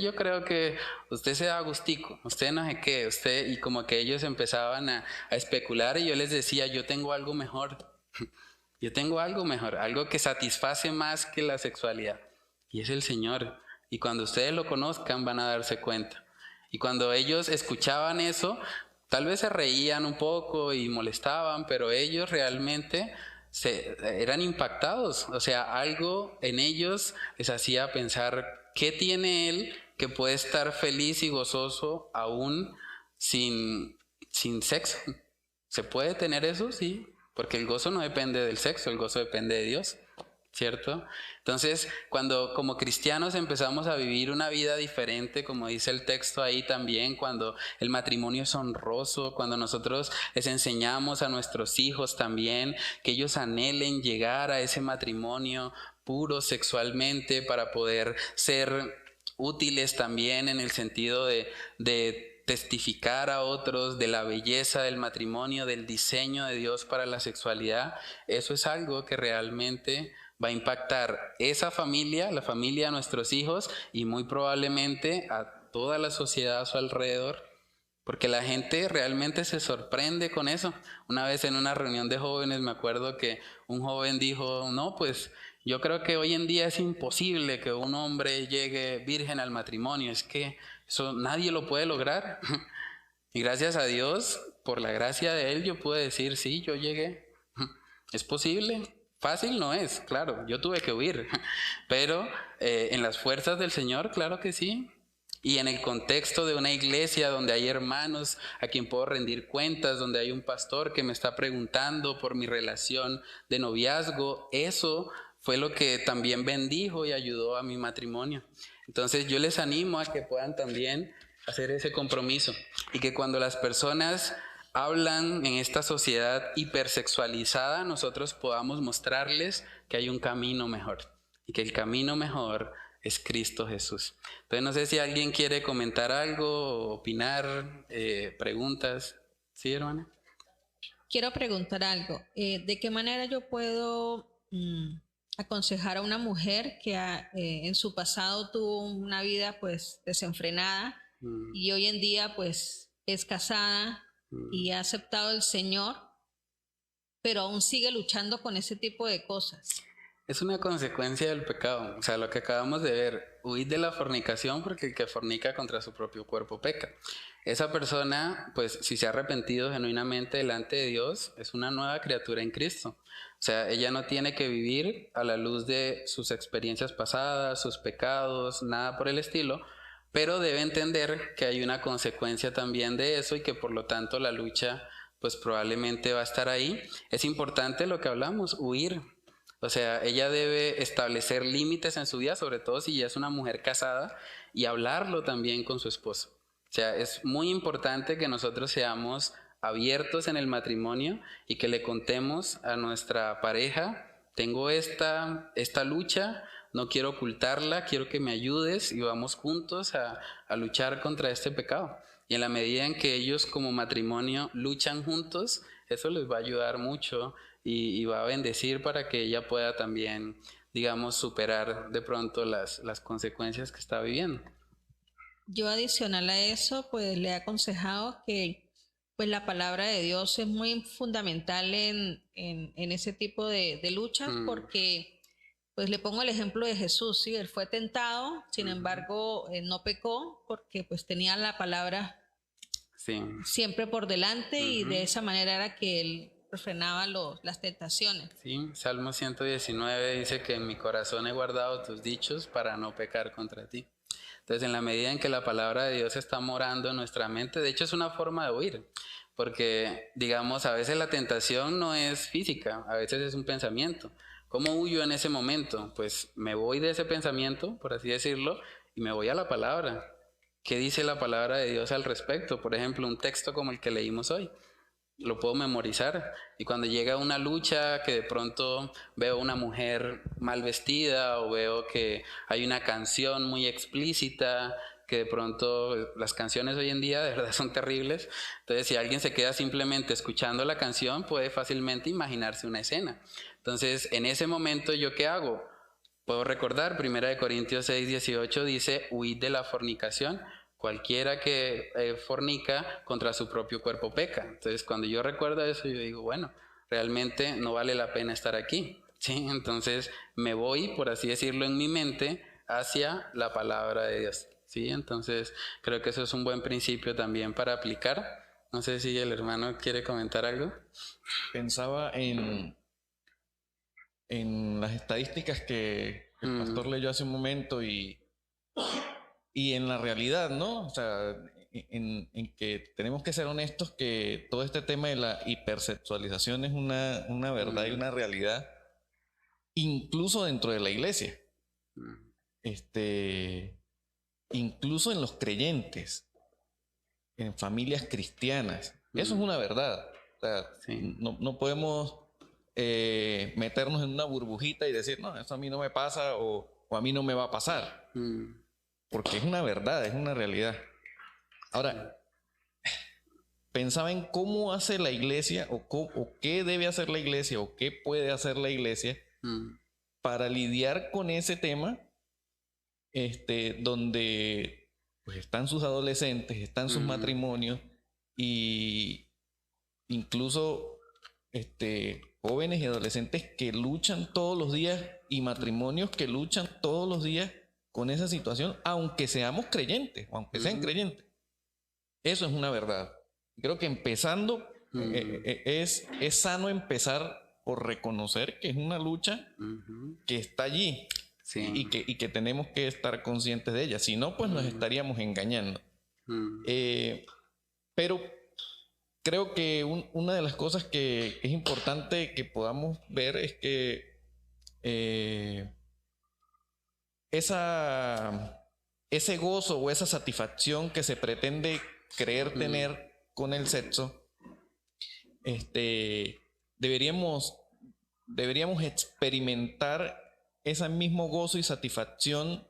yo creo que usted se da gustico, usted no sé qué, y como que ellos empezaban a especular y yo les decía, yo tengo algo mejor, algo que satisface más que la sexualidad, y es el Señor. Y cuando ustedes lo conozcan van a darse cuenta. Y cuando ellos escuchaban eso, tal vez se reían un poco y molestaban, pero ellos realmente eran impactados. O sea, algo en ellos les hacía pensar, ¿qué tiene Él que puede estar feliz y gozoso aún sin sexo? ¿Se puede tener eso? Sí, porque el gozo no depende del sexo, el gozo depende de Dios, ¿cierto? Entonces, cuando como cristianos empezamos a vivir una vida diferente, como dice el texto ahí también, cuando el matrimonio es honroso, cuando nosotros les enseñamos a nuestros hijos también que ellos anhelen llegar a ese matrimonio puro sexualmente para poder ser útiles también en el sentido de testificar a otros de la belleza del matrimonio, del diseño de Dios para la sexualidad, eso es algo que realmente va a impactar esa familia, la familia de nuestros hijos y muy probablemente a toda la sociedad a su alrededor, porque la gente realmente se sorprende con eso. Una vez en una reunión de jóvenes me acuerdo que un joven dijo, no, pues yo creo que hoy en día es imposible que un hombre llegue virgen al matrimonio, es que eso nadie lo puede lograr. Y gracias a Dios, por la gracia de Él, yo pude decir, sí, yo llegué. Es posible. Fácil no es, claro, yo tuve que huir, pero en las fuerzas del Señor, claro que sí. Y en el contexto de una iglesia donde hay hermanos a quien puedo rendir cuentas, donde hay un pastor que me está preguntando por mi relación de noviazgo, eso fue lo que también bendijo y ayudó a mi matrimonio. Entonces yo les animo a que puedan también hacer ese compromiso y que cuando las personas hablan en esta sociedad hipersexualizada, nosotros podamos mostrarles que hay un camino mejor y que el camino mejor es Cristo Jesús. Entonces no sé si alguien quiere comentar algo, opinar, preguntas. ¿Sí, hermana? Quiero preguntar algo. ¿De qué manera yo puedo aconsejar a una mujer que en su pasado tuvo una vida pues desenfrenada y hoy en día pues es casada y ha aceptado al Señor, pero aún sigue luchando con ese tipo de cosas? Es una consecuencia del pecado, o sea, lo que acabamos de ver, huid de la fornicación porque el que fornica contra su propio cuerpo peca. Esa persona, pues si se ha arrepentido genuinamente delante de Dios, es una nueva criatura en Cristo. O sea, ella no tiene que vivir a la luz de sus experiencias pasadas, sus pecados, nada por el estilo, pero debe entender que hay una consecuencia también de eso y que por lo tanto la lucha pues probablemente va a estar ahí. Es importante lo que hablamos, huir. O sea, ella debe establecer límites en su vida, sobre todo si ya es una mujer casada, y hablarlo también con su esposo. O sea, es muy importante que nosotros seamos abiertos en el matrimonio y que le contemos a nuestra pareja, tengo esta lucha, no quiero ocultarla, quiero que me ayudes y vamos juntos a luchar contra este pecado. Y en la medida en que ellos como matrimonio luchan juntos, eso les va a ayudar mucho y va a bendecir para que ella pueda también, digamos, superar de pronto las consecuencias que está viviendo. Yo adicional a eso, pues le he aconsejado que pues la palabra de Dios es muy fundamental en ese tipo de luchas, porque pues le pongo el ejemplo de Jesús, ¿sí? Él fue tentado, sin embargo no pecó porque pues tenía la palabra siempre por delante y de esa manera era que él frenaba las tentaciones. Sí, Salmo 119 dice que en mi corazón he guardado tus dichos para no pecar contra ti. Entonces, en la medida en que la palabra de Dios está morando en nuestra mente, de hecho es una forma de huir, porque, digamos, a veces la tentación no es física, a veces es un pensamiento. ¿Cómo huyo en ese momento? Pues me voy de ese pensamiento, por así decirlo, y me voy a la palabra. ¿Qué dice la palabra de Dios al respecto? Por ejemplo, un texto como el que leímos hoy. lo puedo memorizar. Y cuando llega una lucha, que de pronto veo una mujer mal vestida o veo que hay una canción muy explícita, que de pronto las canciones hoy en día de verdad son terribles. Entonces, si alguien se queda simplemente escuchando la canción, puede fácilmente imaginarse una escena. Entonces, en ese momento, ¿yo qué hago? Puedo recordar, 1 Corintios 6:18 dice, huid de la fornicación. Cualquiera que fornica contra su propio cuerpo peca. Entonces, cuando yo recuerdo eso, yo digo, bueno, realmente no vale la pena estar aquí, ¿sí? Entonces, me voy, por así decirlo, en mi mente hacia la palabra de Dios, ¿sí? Entonces, creo que eso es un buen principio también para aplicar. No sé si el hermano quiere comentar algo. Pensaba en las estadísticas que el pastor leyó hace un momento y en la realidad, ¿no? O sea, en que tenemos que ser honestos que todo este tema de la hipersexualización es una verdad y una realidad, incluso dentro de la iglesia. Incluso en los creyentes, en familias cristianas. Eso es una verdad. O sea, Sí. no podemos meternos en una burbujita y decir, no, eso a mí no me pasa o a mí no me va a pasar. Porque es una verdad, es una realidad. Ahora, pensaba en cómo hace la iglesia o qué debe hacer la iglesia o qué puede hacer la iglesia para lidiar con ese tema, donde pues están sus adolescentes, están sus matrimonios y incluso jóvenes y adolescentes que luchan todos los días y matrimonios que luchan todos los días con esa situación, aunque seamos creyentes o aunque sean creyentes. Eso es una verdad. Creo que empezando es sano empezar por reconocer que es una lucha que está allí. Sí. Y que tenemos que estar conscientes de ella. Si no, pues nos estaríamos engañando. Pero creo que una de las cosas que es importante que podamos ver es que ese gozo o esa satisfacción que se pretende creer tener con el sexo, deberíamos experimentar ese mismo gozo y satisfacción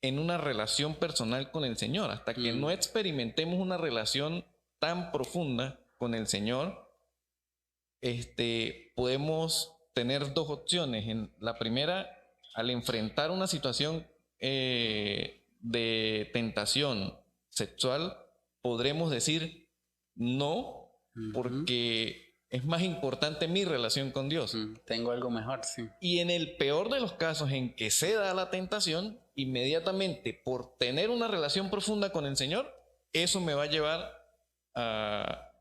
en una relación personal con el Señor. Hasta que no experimentemos una relación tan profunda con el Señor, podemos tener dos opciones. La primera, al enfrentar una situación de tentación sexual, podremos decir no, porque es más importante mi relación con Dios. Tengo algo mejor, sí. Y en el peor de los casos en que se da la tentación, inmediatamente por tener una relación profunda con el Señor, eso me va a llevar a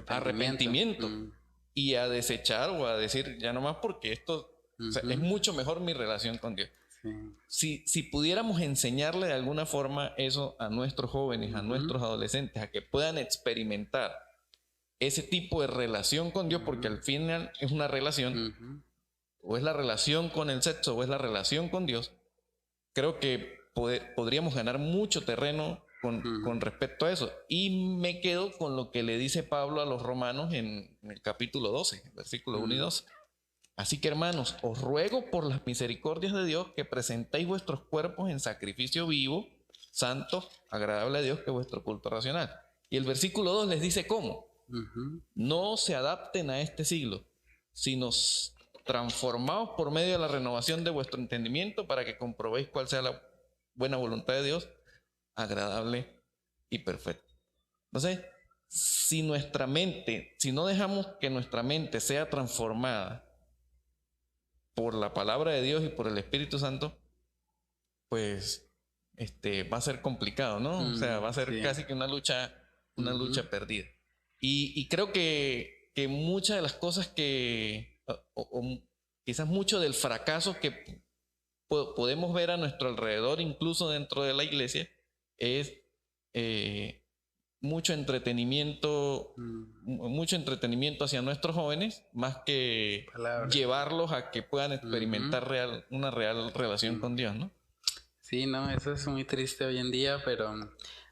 arrepentimiento y a desechar o a decir ya no más, porque esto o sea, es mucho mejor mi relación con Dios. Si pudiéramos enseñarle de alguna forma eso a nuestros jóvenes, a nuestros adolescentes, a que puedan experimentar ese tipo de relación con Dios, porque al final es una relación, o es la relación con el sexo, o es la relación con Dios, creo que podríamos ganar mucho terreno con respecto a eso. Y me quedo con lo que le dice Pablo a los romanos en el capítulo 12, versículo 1 y 2. Así que, hermanos, os ruego por las misericordias de Dios que presentéis vuestros cuerpos en sacrificio vivo, santo, agradable a Dios, que es vuestro culto racional. Y el versículo 2 les dice cómo. No se adapten a este siglo, sino transformaos por medio de la renovación de vuestro entendimiento para que comprobéis cuál sea la buena voluntad de Dios, agradable y perfecta. Entonces, si no dejamos que nuestra mente sea transformada por la palabra de Dios y por el Espíritu Santo, pues va a ser complicado, ¿no? O sea, va a ser casi que una lucha perdida. Y creo que muchas de las cosas o quizás mucho del fracaso que podemos ver a nuestro alrededor, incluso dentro de la iglesia, es mucho entretenimiento hacia nuestros jóvenes, más que llevarlos a que puedan experimentar una real relación con Dios, ¿no? Sí, no, eso es muy triste hoy en día, pero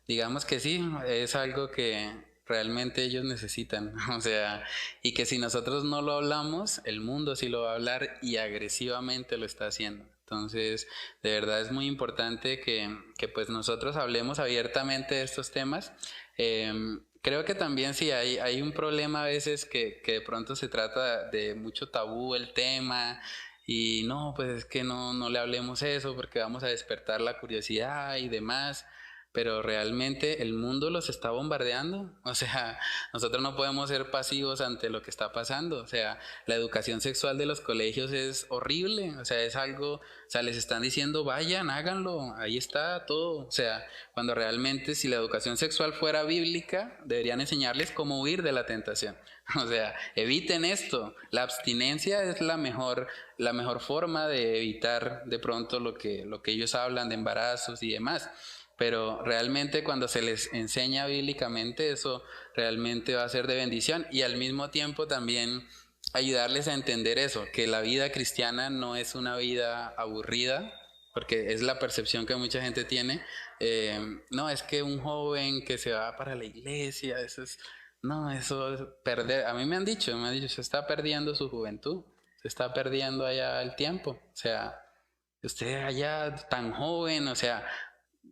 digamos que sí, es algo que realmente ellos necesitan, o sea, y que si nosotros no lo hablamos, el mundo sí lo va a hablar y agresivamente lo está haciendo. Entonces, de verdad es muy importante que pues nosotros hablemos abiertamente de estos temas. Creo que también sí hay un problema a veces que de pronto se trata de mucho tabú el tema y no, pues es que no le hablemos eso porque vamos a despertar la curiosidad y demás. Pero realmente el mundo los está bombardeando, o sea, nosotros no podemos ser pasivos ante lo que está pasando, o sea, la educación sexual de los colegios es horrible, o sea, es algo, o sea, les están diciendo vayan, háganlo, ahí está todo, o sea, cuando realmente si la educación sexual fuera bíblica, deberían enseñarles cómo huir de la tentación, o sea, eviten esto, la abstinencia es la mejor forma de evitar de pronto lo que ellos hablan de embarazos y demás. Pero realmente cuando se les enseña bíblicamente eso realmente va a ser de bendición y al mismo tiempo también ayudarles a entender eso, que la vida cristiana no es una vida aburrida, porque es la percepción que mucha gente tiene. No, es que un joven que se va para la iglesia, eso es perder. A mí me han dicho, se está perdiendo su juventud, se está perdiendo allá el tiempo, o sea, usted allá tan joven, o sea,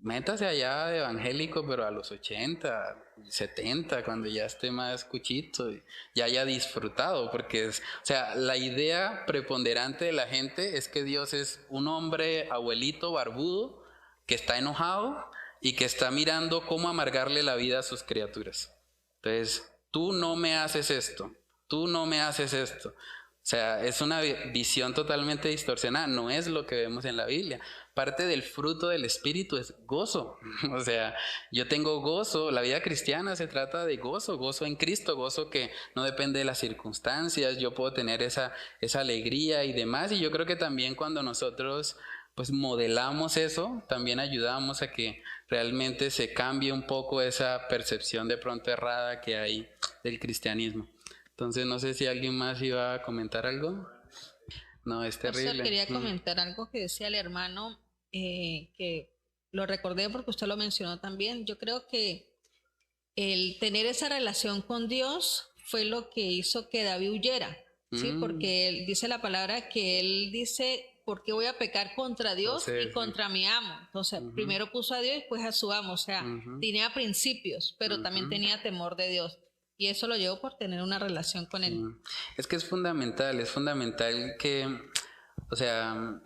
métase allá de evangélico, pero a los 80, 70, cuando ya esté más cuchito y ya haya disfrutado, porque o sea, la idea preponderante de la gente es que Dios es un hombre abuelito barbudo que está enojado y que está mirando cómo amargarle la vida a sus criaturas. Entonces, tú no me haces esto, tú no me haces esto. O sea, es una visión totalmente distorsionada, no es lo que vemos en la Biblia. Parte del fruto del Espíritu es gozo. O sea, yo tengo gozo, la vida cristiana se trata de gozo en Cristo, gozo que no depende de las circunstancias, yo puedo tener esa alegría y demás. Y yo creo que también cuando nosotros pues modelamos eso, también ayudamos a que realmente se cambie un poco esa percepción de pronto errada que hay del cristianismo. Entonces no sé si alguien más iba a comentar algo. No, es terrible. Yo quería comentar algo que decía el hermano, que lo recordé porque usted lo mencionó también. Yo creo que el tener esa relación con Dios fue lo que hizo que David huyera, ¿sí? Porque él dice la palabra que él dice, ¿por qué voy a pecar contra Dios y contra mi amo? Entonces, primero puso a Dios y después a su amo. O sea, tenía principios, pero también tenía temor de Dios. Y eso lo llevo por tener una relación con él. Es que es fundamental que, o sea,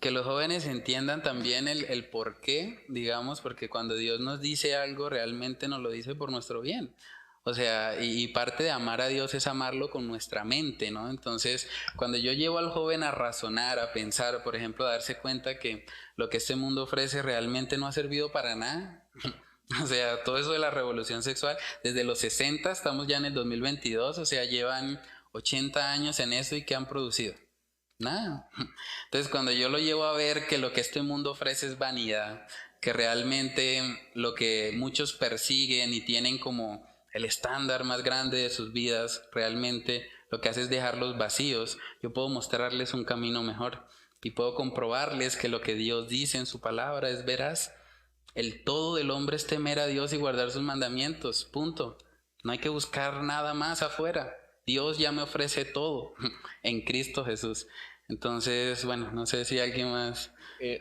que los jóvenes entiendan también el por qué, digamos, porque cuando Dios nos dice algo, realmente nos lo dice por nuestro bien. O sea, y parte de amar a Dios es amarlo con nuestra mente, ¿no? Entonces, cuando yo llevo al joven a razonar, a pensar, por ejemplo, a darse cuenta que lo que este mundo ofrece realmente no ha servido para nada. O sea, todo eso de la revolución sexual, desde los 60 estamos ya en el 2022, o sea, llevan 80 años en eso y ¿qué han producido? Nada. Entonces, cuando yo lo llevo a ver que lo que este mundo ofrece es vanidad, que realmente lo que muchos persiguen y tienen como el estándar más grande de sus vidas, realmente lo que hace es dejarlos vacíos, yo puedo mostrarles un camino mejor y puedo comprobarles que lo que Dios dice en su palabra es veraz. El todo del hombre es temer a Dios y guardar sus mandamientos, punto. No hay que buscar nada más afuera. Dios ya me ofrece todo en Cristo Jesús. Entonces, bueno, no sé si alguien más...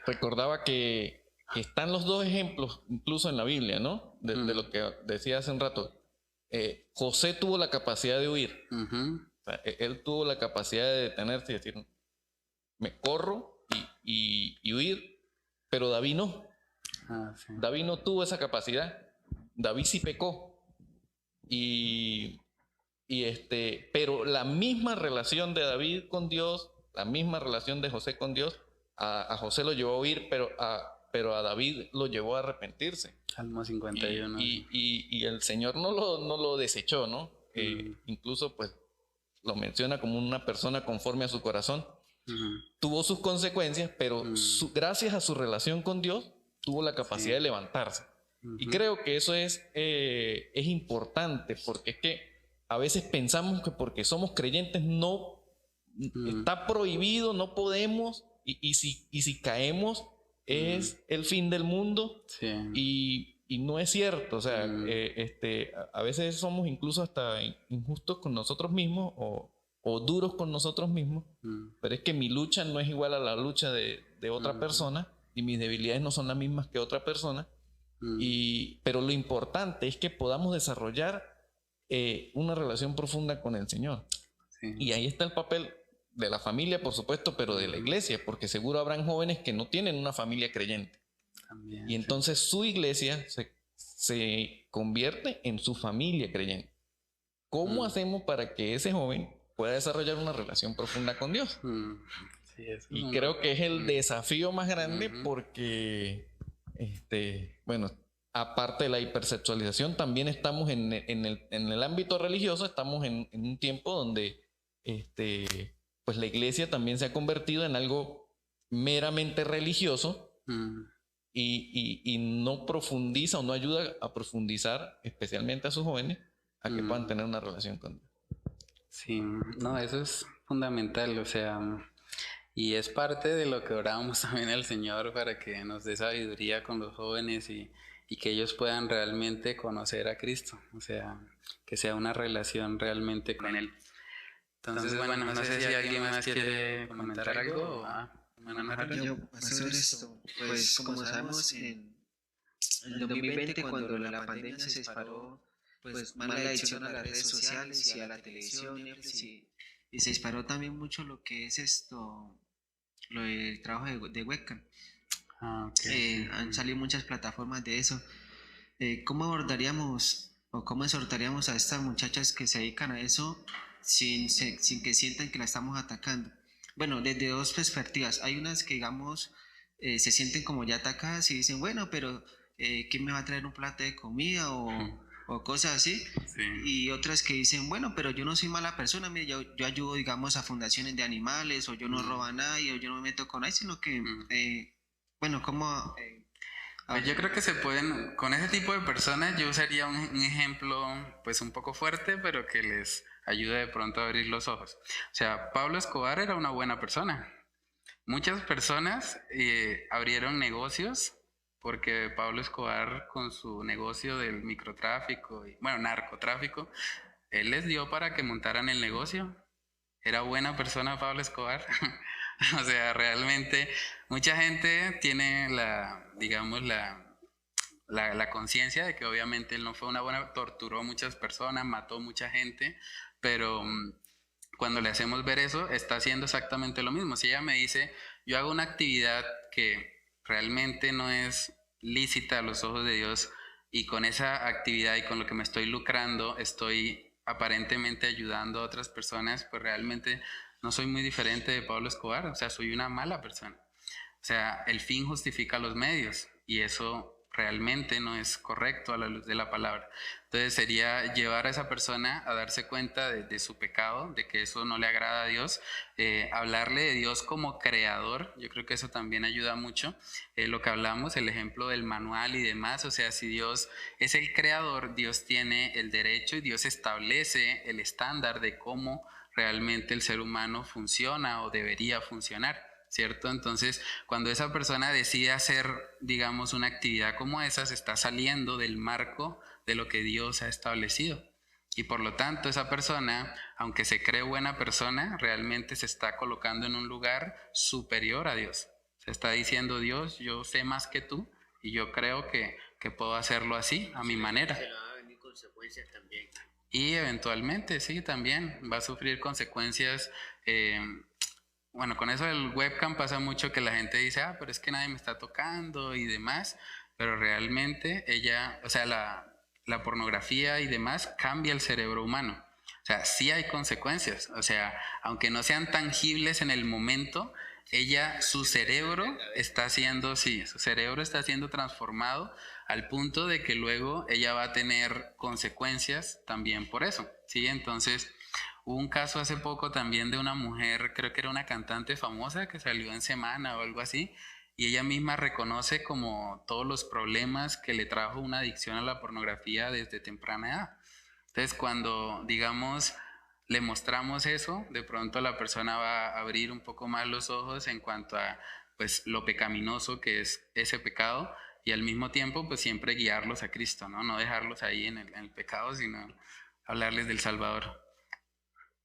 Recordaba que están los dos ejemplos, incluso en la Biblia, ¿no? De lo que decía hace un rato. José tuvo la capacidad de huir. O sea, él tuvo la capacidad de detenerse y decir, me corro y huir, pero David no. Sí. David no tuvo esa capacidad. David sí pecó. Pero la misma relación de David con Dios, la misma relación de José con Dios, a José lo llevó a huir, pero a David lo llevó a arrepentirse. Salmo 51. Y el Señor no lo desechó, ¿no? Incluso pues lo menciona como una persona conforme a su corazón. Tuvo sus consecuencias, pero gracias a su relación con Dios tuvo la capacidad de levantarse. Y creo que eso es importante, porque es que a veces pensamos que porque somos creyentes no está prohibido, no podemos, y si caemos es el fin del mundo. y no es cierto. O sea, a veces somos incluso hasta injustos con nosotros mismos o duros con nosotros mismos, pero es que mi lucha no es igual a la lucha de otra persona, y mis debilidades no son las mismas que otra persona. Pero lo importante es que podamos desarrollar una relación profunda con el Señor. Sí. Y ahí está el papel de la familia, por supuesto, pero de la iglesia, porque seguro habrán jóvenes que no tienen una familia creyente. También, y entonces su iglesia se convierte en su familia creyente. ¿Cómo hacemos para que ese joven pueda desarrollar una relación profunda con Dios? Sí, y creo que es el desafío más grande, porque bueno, aparte de la hipersexualización, también estamos en el ámbito religioso, estamos en un tiempo donde pues la iglesia también se ha convertido en algo meramente religioso, y no profundiza o no ayuda a profundizar, especialmente a sus jóvenes, a que puedan tener una relación con Dios. Sí, no, eso es fundamental, o sea, y es parte de lo que orábamos también al Señor, para que nos dé sabiduría con los jóvenes y que ellos puedan realmente conocer a Cristo, o sea, que sea una relación realmente con Él. Entonces, bueno, no sé si alguien más quiere comentar algo. Yo, sobre esto, pues como sabemos, en el 2020, cuando la pandemia se disparó, pues más la adicción a las redes sociales y a la televisión, y se disparó también mucho lo que es lo del trabajo de webcam. Han salido muchas plataformas de eso. ¿Cómo abordaríamos o cómo exhortaríamos a estas muchachas que se dedican a eso sin que sientan que la estamos atacando? Bueno, desde dos perspectivas. Hay unas que, digamos, se sienten como ya atacadas y dicen, bueno, pero ¿quién me va a traer un plato de comida o cosas así? Sí. Y otras que dicen, bueno, pero yo no soy mala persona, mire, yo ayudo, digamos, a fundaciones de animales, o yo no robo a nadie, o yo no me meto con nadie, sino que, bueno, ¿cómo...? Pues yo creo que se pueden, con ese tipo de personas, yo usaría un ejemplo pues un poco fuerte, pero que les ayude de pronto a abrir los ojos. O sea, Pablo Escobar era una buena persona. Muchas personas abrieron negocios porque Pablo Escobar, con su negocio del microtráfico, narcotráfico, él les dio para que montaran el negocio. Era buena persona Pablo Escobar. O sea, realmente mucha gente tiene la conciencia de que obviamente él no fue una buena, torturó a muchas personas, mató mucha gente, pero cuando le hacemos ver eso, está haciendo exactamente lo mismo. Si ella me dice, yo hago una actividad que realmente no es lícita a los ojos de Dios, y con esa actividad y con lo que me estoy lucrando, estoy aparentemente ayudando a otras personas, pues realmente no soy muy diferente de Pablo Escobar, o sea, soy una mala persona. O sea, el fin justifica los medios, y eso realmente no es correcto a la luz de la palabra. Entonces sería llevar a esa persona a darse cuenta de su pecado, de que eso no le agrada a Dios, hablarle de Dios como creador. Yo creo que eso también ayuda mucho, lo que hablamos, el ejemplo del manual y demás. O sea, si Dios es el creador, Dios tiene el derecho y Dios establece el estándar de cómo realmente el ser humano funciona o debería funcionar, ¿cierto? Entonces, cuando esa persona decide hacer, digamos, una actividad como esa, se está saliendo del marco de lo que Dios ha establecido. Y por lo tanto, esa persona, aunque se cree buena persona, realmente se está colocando en un lugar superior a Dios. Se está diciendo, Dios, yo sé más que tú y yo creo que puedo hacerlo así, a mi manera. Se le van a venir consecuencias también. Y eventualmente, sí, también va a sufrir consecuencias. Bueno, con eso del webcam pasa mucho que la gente dice, pero es que nadie me está tocando y demás, pero realmente la pornografía y demás cambia el cerebro humano. O sea, sí hay consecuencias, o sea, aunque no sean tangibles en el momento, su cerebro está siendo transformado al punto de que luego ella va a tener consecuencias también por eso, ¿sí? Entonces, hubo un caso hace poco también de una mujer, creo que era una cantante famosa que salió en Semana o algo así, y ella misma reconoce como todos los problemas que le trajo una adicción a la pornografía desde temprana edad. Entonces, cuando, digamos, le mostramos eso, de pronto la persona va a abrir un poco más los ojos en cuanto a pues lo pecaminoso que es ese pecado, y al mismo tiempo pues siempre guiarlos a Cristo, ¿no? No dejarlos ahí en el pecado, sino hablarles del Salvador.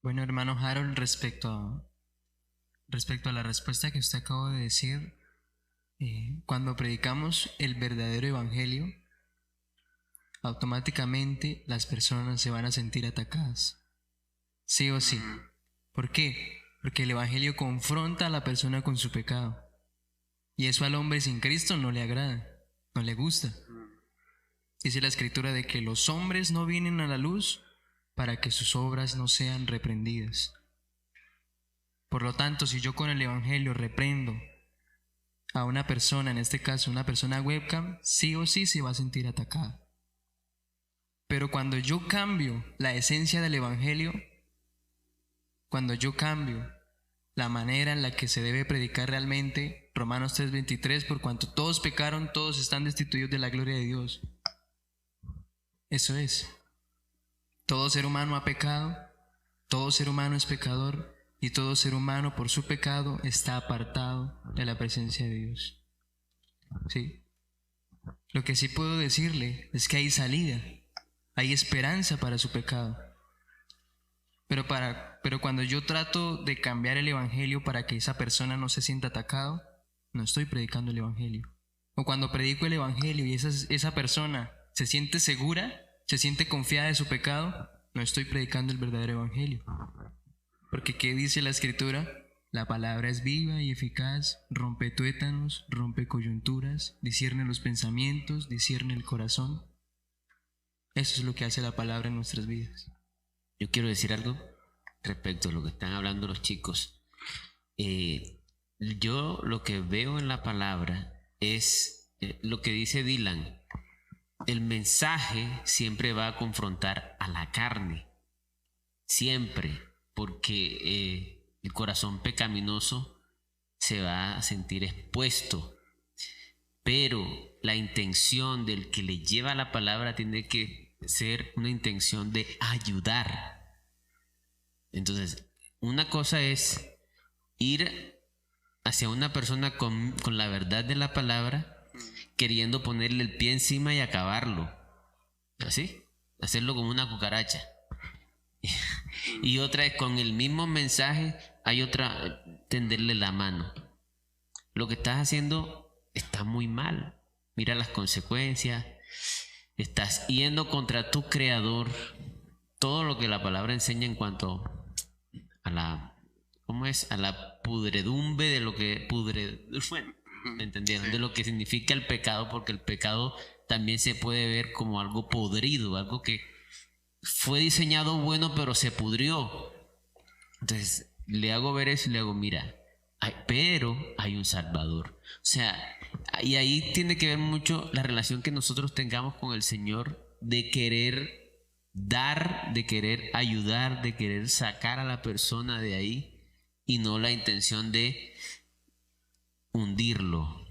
Bueno, hermano Harold, respecto a la respuesta que usted acabó de decir, cuando predicamos el verdadero evangelio, automáticamente las personas se van a sentir atacadas, sí o sí. ¿Por qué? Porque el evangelio confronta a la persona con su pecado, y eso al hombre sin Cristo no le agrada, no le gusta. Dice la escritura de que los hombres no vienen a la luz para que sus obras no sean reprendidas. Por lo tanto, si yo con el evangelio reprendo a una persona, en este caso una persona webcam, sí o sí se va a sentir atacada. Pero cuando yo cambio la esencia del evangelio, cuando yo cambio la manera en la que se debe predicar realmente, Romanos 3:23, por cuanto todos pecaron, todos están destituidos de la gloria de Dios. Eso es. Todo ser humano ha pecado, todo ser humano es pecador, y todo ser humano por su pecado está apartado de la presencia de Dios. ¿Sí? Lo que sí puedo decirle es que hay salida, hay esperanza para su pecado. Pero cuando yo trato de cambiar el evangelio para que esa persona no se sienta atacado, no estoy predicando el evangelio. O cuando predico el evangelio y esa persona se siente segura, se siente confiada de su pecado, no estoy predicando el verdadero evangelio. Porque ¿qué dice la escritura? La palabra es viva y eficaz, rompe tuétanos, rompe coyunturas, discierne los pensamientos, discierne el corazón. Eso es lo que hace la palabra en nuestras vidas. Yo quiero decir algo respecto a lo que están hablando los chicos. Yo lo que veo en la palabra es lo que dice Dylan. El mensaje siempre va a confrontar a la carne, siempre, porque el corazón pecaminoso se va a sentir expuesto, pero la intención del que le lleva la palabra tiene que ser una intención de ayudar. Entonces, una cosa es ir hacia una persona con la verdad de la palabra, queriendo ponerle el pie encima y acabarlo, así, hacerlo como una cucaracha. Y otra es con el mismo mensaje, hay otra, tenderle la mano. Lo que estás haciendo está muy mal, mira las consecuencias, estás yendo contra tu creador. Todo lo que la palabra enseña en cuanto a la, ¿cómo es? A la pudredumbre de lo que bueno, ¿me entendieron? De lo que significa el pecado, porque el pecado también se puede ver como algo podrido, algo que fue diseñado bueno pero se pudrió. Entonces le hago ver eso y le hago, mira, pero hay un Salvador. O sea, y ahí tiene que ver mucho la relación que nosotros tengamos con el Señor, de querer dar, de querer ayudar, de querer sacar a la persona de ahí, y no la intención de hundirlo.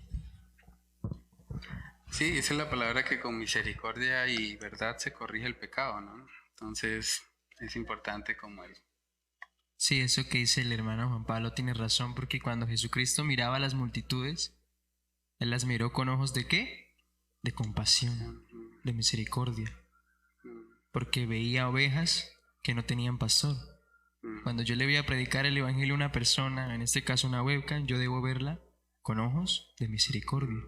Sí, dice la palabra que con misericordia y verdad se corrige el pecado, ¿no? Entonces es importante como él. Sí, eso que dice el hermano Juan Pablo tiene razón, porque cuando Jesucristo miraba a las multitudes, Él las miró con ojos ¿de qué? De compasión, de misericordia, porque veía ovejas que no tenían pastor. Cuando yo le voy a predicar el evangelio a una persona, en este caso una webcam, yo debo verla con ojos de misericordia.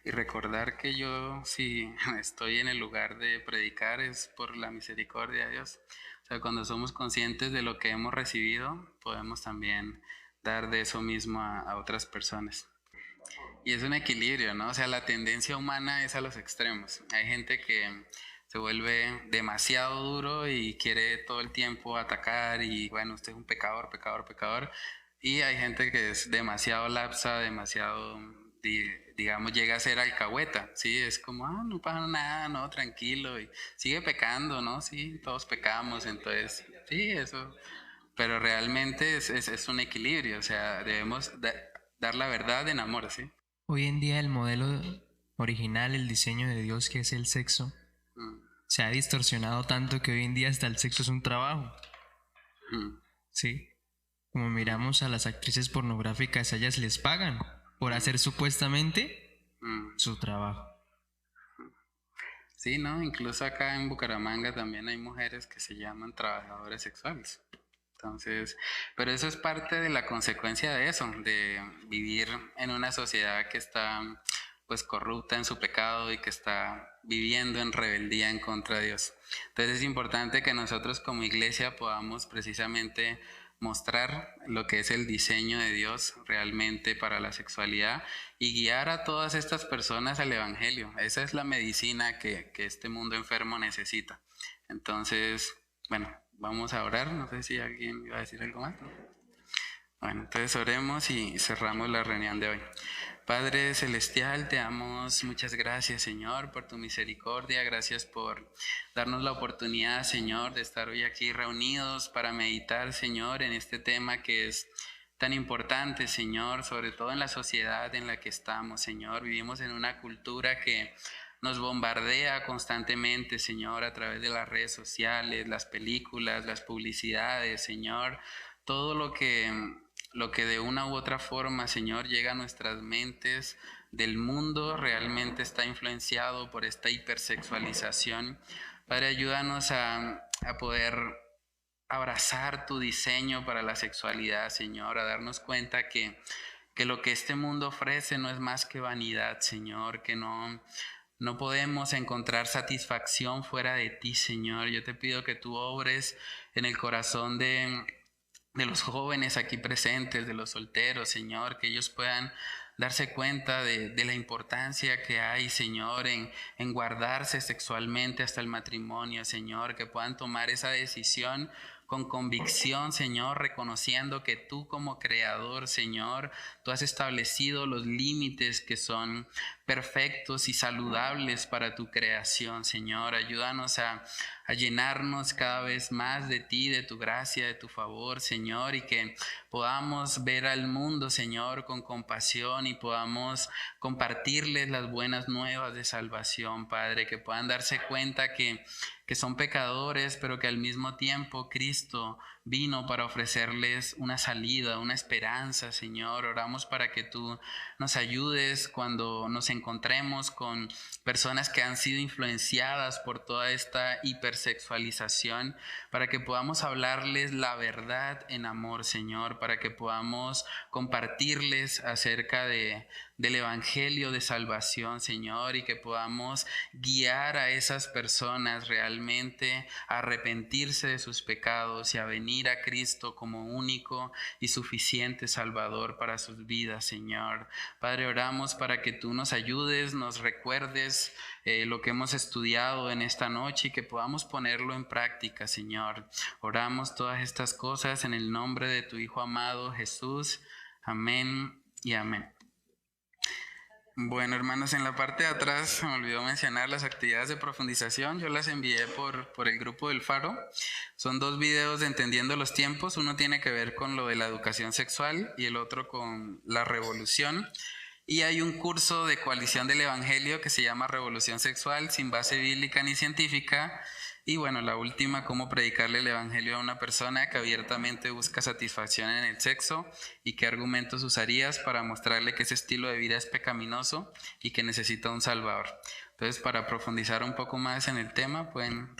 Y recordar que yo, si estoy en el lugar de predicar, es por la misericordia de Dios. O sea, cuando somos conscientes de lo que hemos recibido, podemos también dar de eso mismo a otras personas. Y es un equilibrio, ¿no? O sea, la tendencia humana es a los extremos. Hay gente que se vuelve demasiado duro y quiere todo el tiempo atacar y, bueno, usted es un pecador, pecador, pecador. Y hay gente que es demasiado lapsa, demasiado, digamos, llega a ser alcahueta, ¿sí? Es como, no pasa nada, no, tranquilo, y sigue pecando, ¿no? Sí, todos pecamos, entonces, sí, eso. Pero realmente es un equilibrio, o sea, debemos dar la verdad en amor, ¿sí? Hoy en día el modelo original, el diseño de Dios, que es el sexo, se ha distorsionado tanto que hoy en día hasta el sexo es un trabajo. ¿Sí? Como miramos a las actrices pornográficas, ellas les pagan por hacer supuestamente su trabajo. Sí, ¿no? Incluso acá en Bucaramanga también hay mujeres que se llaman trabajadoras sexuales. Entonces, pero eso es parte de la consecuencia de eso, de vivir en una sociedad que está pues corrupta en su pecado y que está viviendo en rebeldía en contra de Dios. Entonces es importante que nosotros como iglesia podamos precisamente mostrar lo que es el diseño de Dios realmente para la sexualidad y guiar a todas estas personas al Evangelio. Esa es la medicina que este mundo enfermo necesita. Entonces, bueno, vamos a orar. No sé si alguien iba a decir algo más, ¿no? Bueno, entonces oremos y cerramos la reunión de hoy. Padre Celestial, te damos muchas gracias, Señor, por tu misericordia. Gracias por darnos la oportunidad, Señor, de estar hoy aquí reunidos para meditar, Señor, en este tema que es tan importante, Señor, sobre todo en la sociedad en la que estamos, Señor. Vivimos en una cultura que nos bombardea constantemente, Señor, a través de las redes sociales, las películas, las publicidades, Señor. Todo lo que de una u otra forma, Señor, llega a nuestras mentes del mundo realmente está influenciado por esta hipersexualización. Padre, ayúdanos a poder abrazar tu diseño para la sexualidad, Señor, a darnos cuenta que lo que este mundo ofrece no es más que vanidad, Señor, que no podemos encontrar satisfacción fuera de ti, Señor. Yo te pido que tú obres en el corazón de los jóvenes aquí presentes, de los solteros, Señor, que ellos puedan darse cuenta de la importancia que hay, Señor, en guardarse sexualmente hasta el matrimonio, Señor, que puedan tomar esa decisión con convicción, Señor, reconociendo que tú como creador, Señor, tú has establecido los límites que son perfectos y saludables para tu creación, Señor. Ayúdanos a llenarnos cada vez más de ti, de tu gracia, de tu favor, Señor, y que podamos ver al mundo, Señor, con compasión y podamos compartirles las buenas nuevas de salvación, Padre, que puedan darse cuenta que son pecadores, pero que al mismo tiempo Cristo vino para ofrecerles una salida, una esperanza, Señor. Oramos para que tú nos ayudes cuando nos encontremos con personas que han sido influenciadas por toda esta hipersexualización, para que podamos hablarles la verdad en amor, Señor, para que podamos compartirles acerca del Evangelio de salvación, Señor, y que podamos guiar a esas personas realmente a arrepentirse de sus pecados y a venir a Cristo como único y suficiente Salvador para sus vidas, Señor. Padre, oramos para que tú nos ayudes, nos recuerdes lo que hemos estudiado en esta noche y que podamos ponerlo en práctica, Señor. Oramos todas estas cosas en el nombre de tu Hijo amado Jesús. Amén y amén. Bueno, hermanos, en la parte de atrás se me olvidó mencionar las actividades de profundización. Yo las envié por el grupo del Faro. Son 2 videos de Entendiendo los Tiempos. Uno tiene que ver con lo de la educación sexual y el otro con la revolución. Y hay un curso de Coalición del Evangelio que se llama Revolución Sexual, sin base bíblica ni científica. Y bueno, la última, cómo predicarle el Evangelio a una persona que abiertamente busca satisfacción en el sexo y qué argumentos usarías para mostrarle que ese estilo de vida es pecaminoso y que necesita un Salvador. Entonces, para profundizar un poco más en el tema, pueden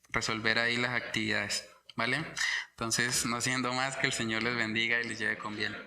resolver ahí las actividades, ¿vale? Entonces, no siendo más, que el Señor les bendiga y les lleve con bien.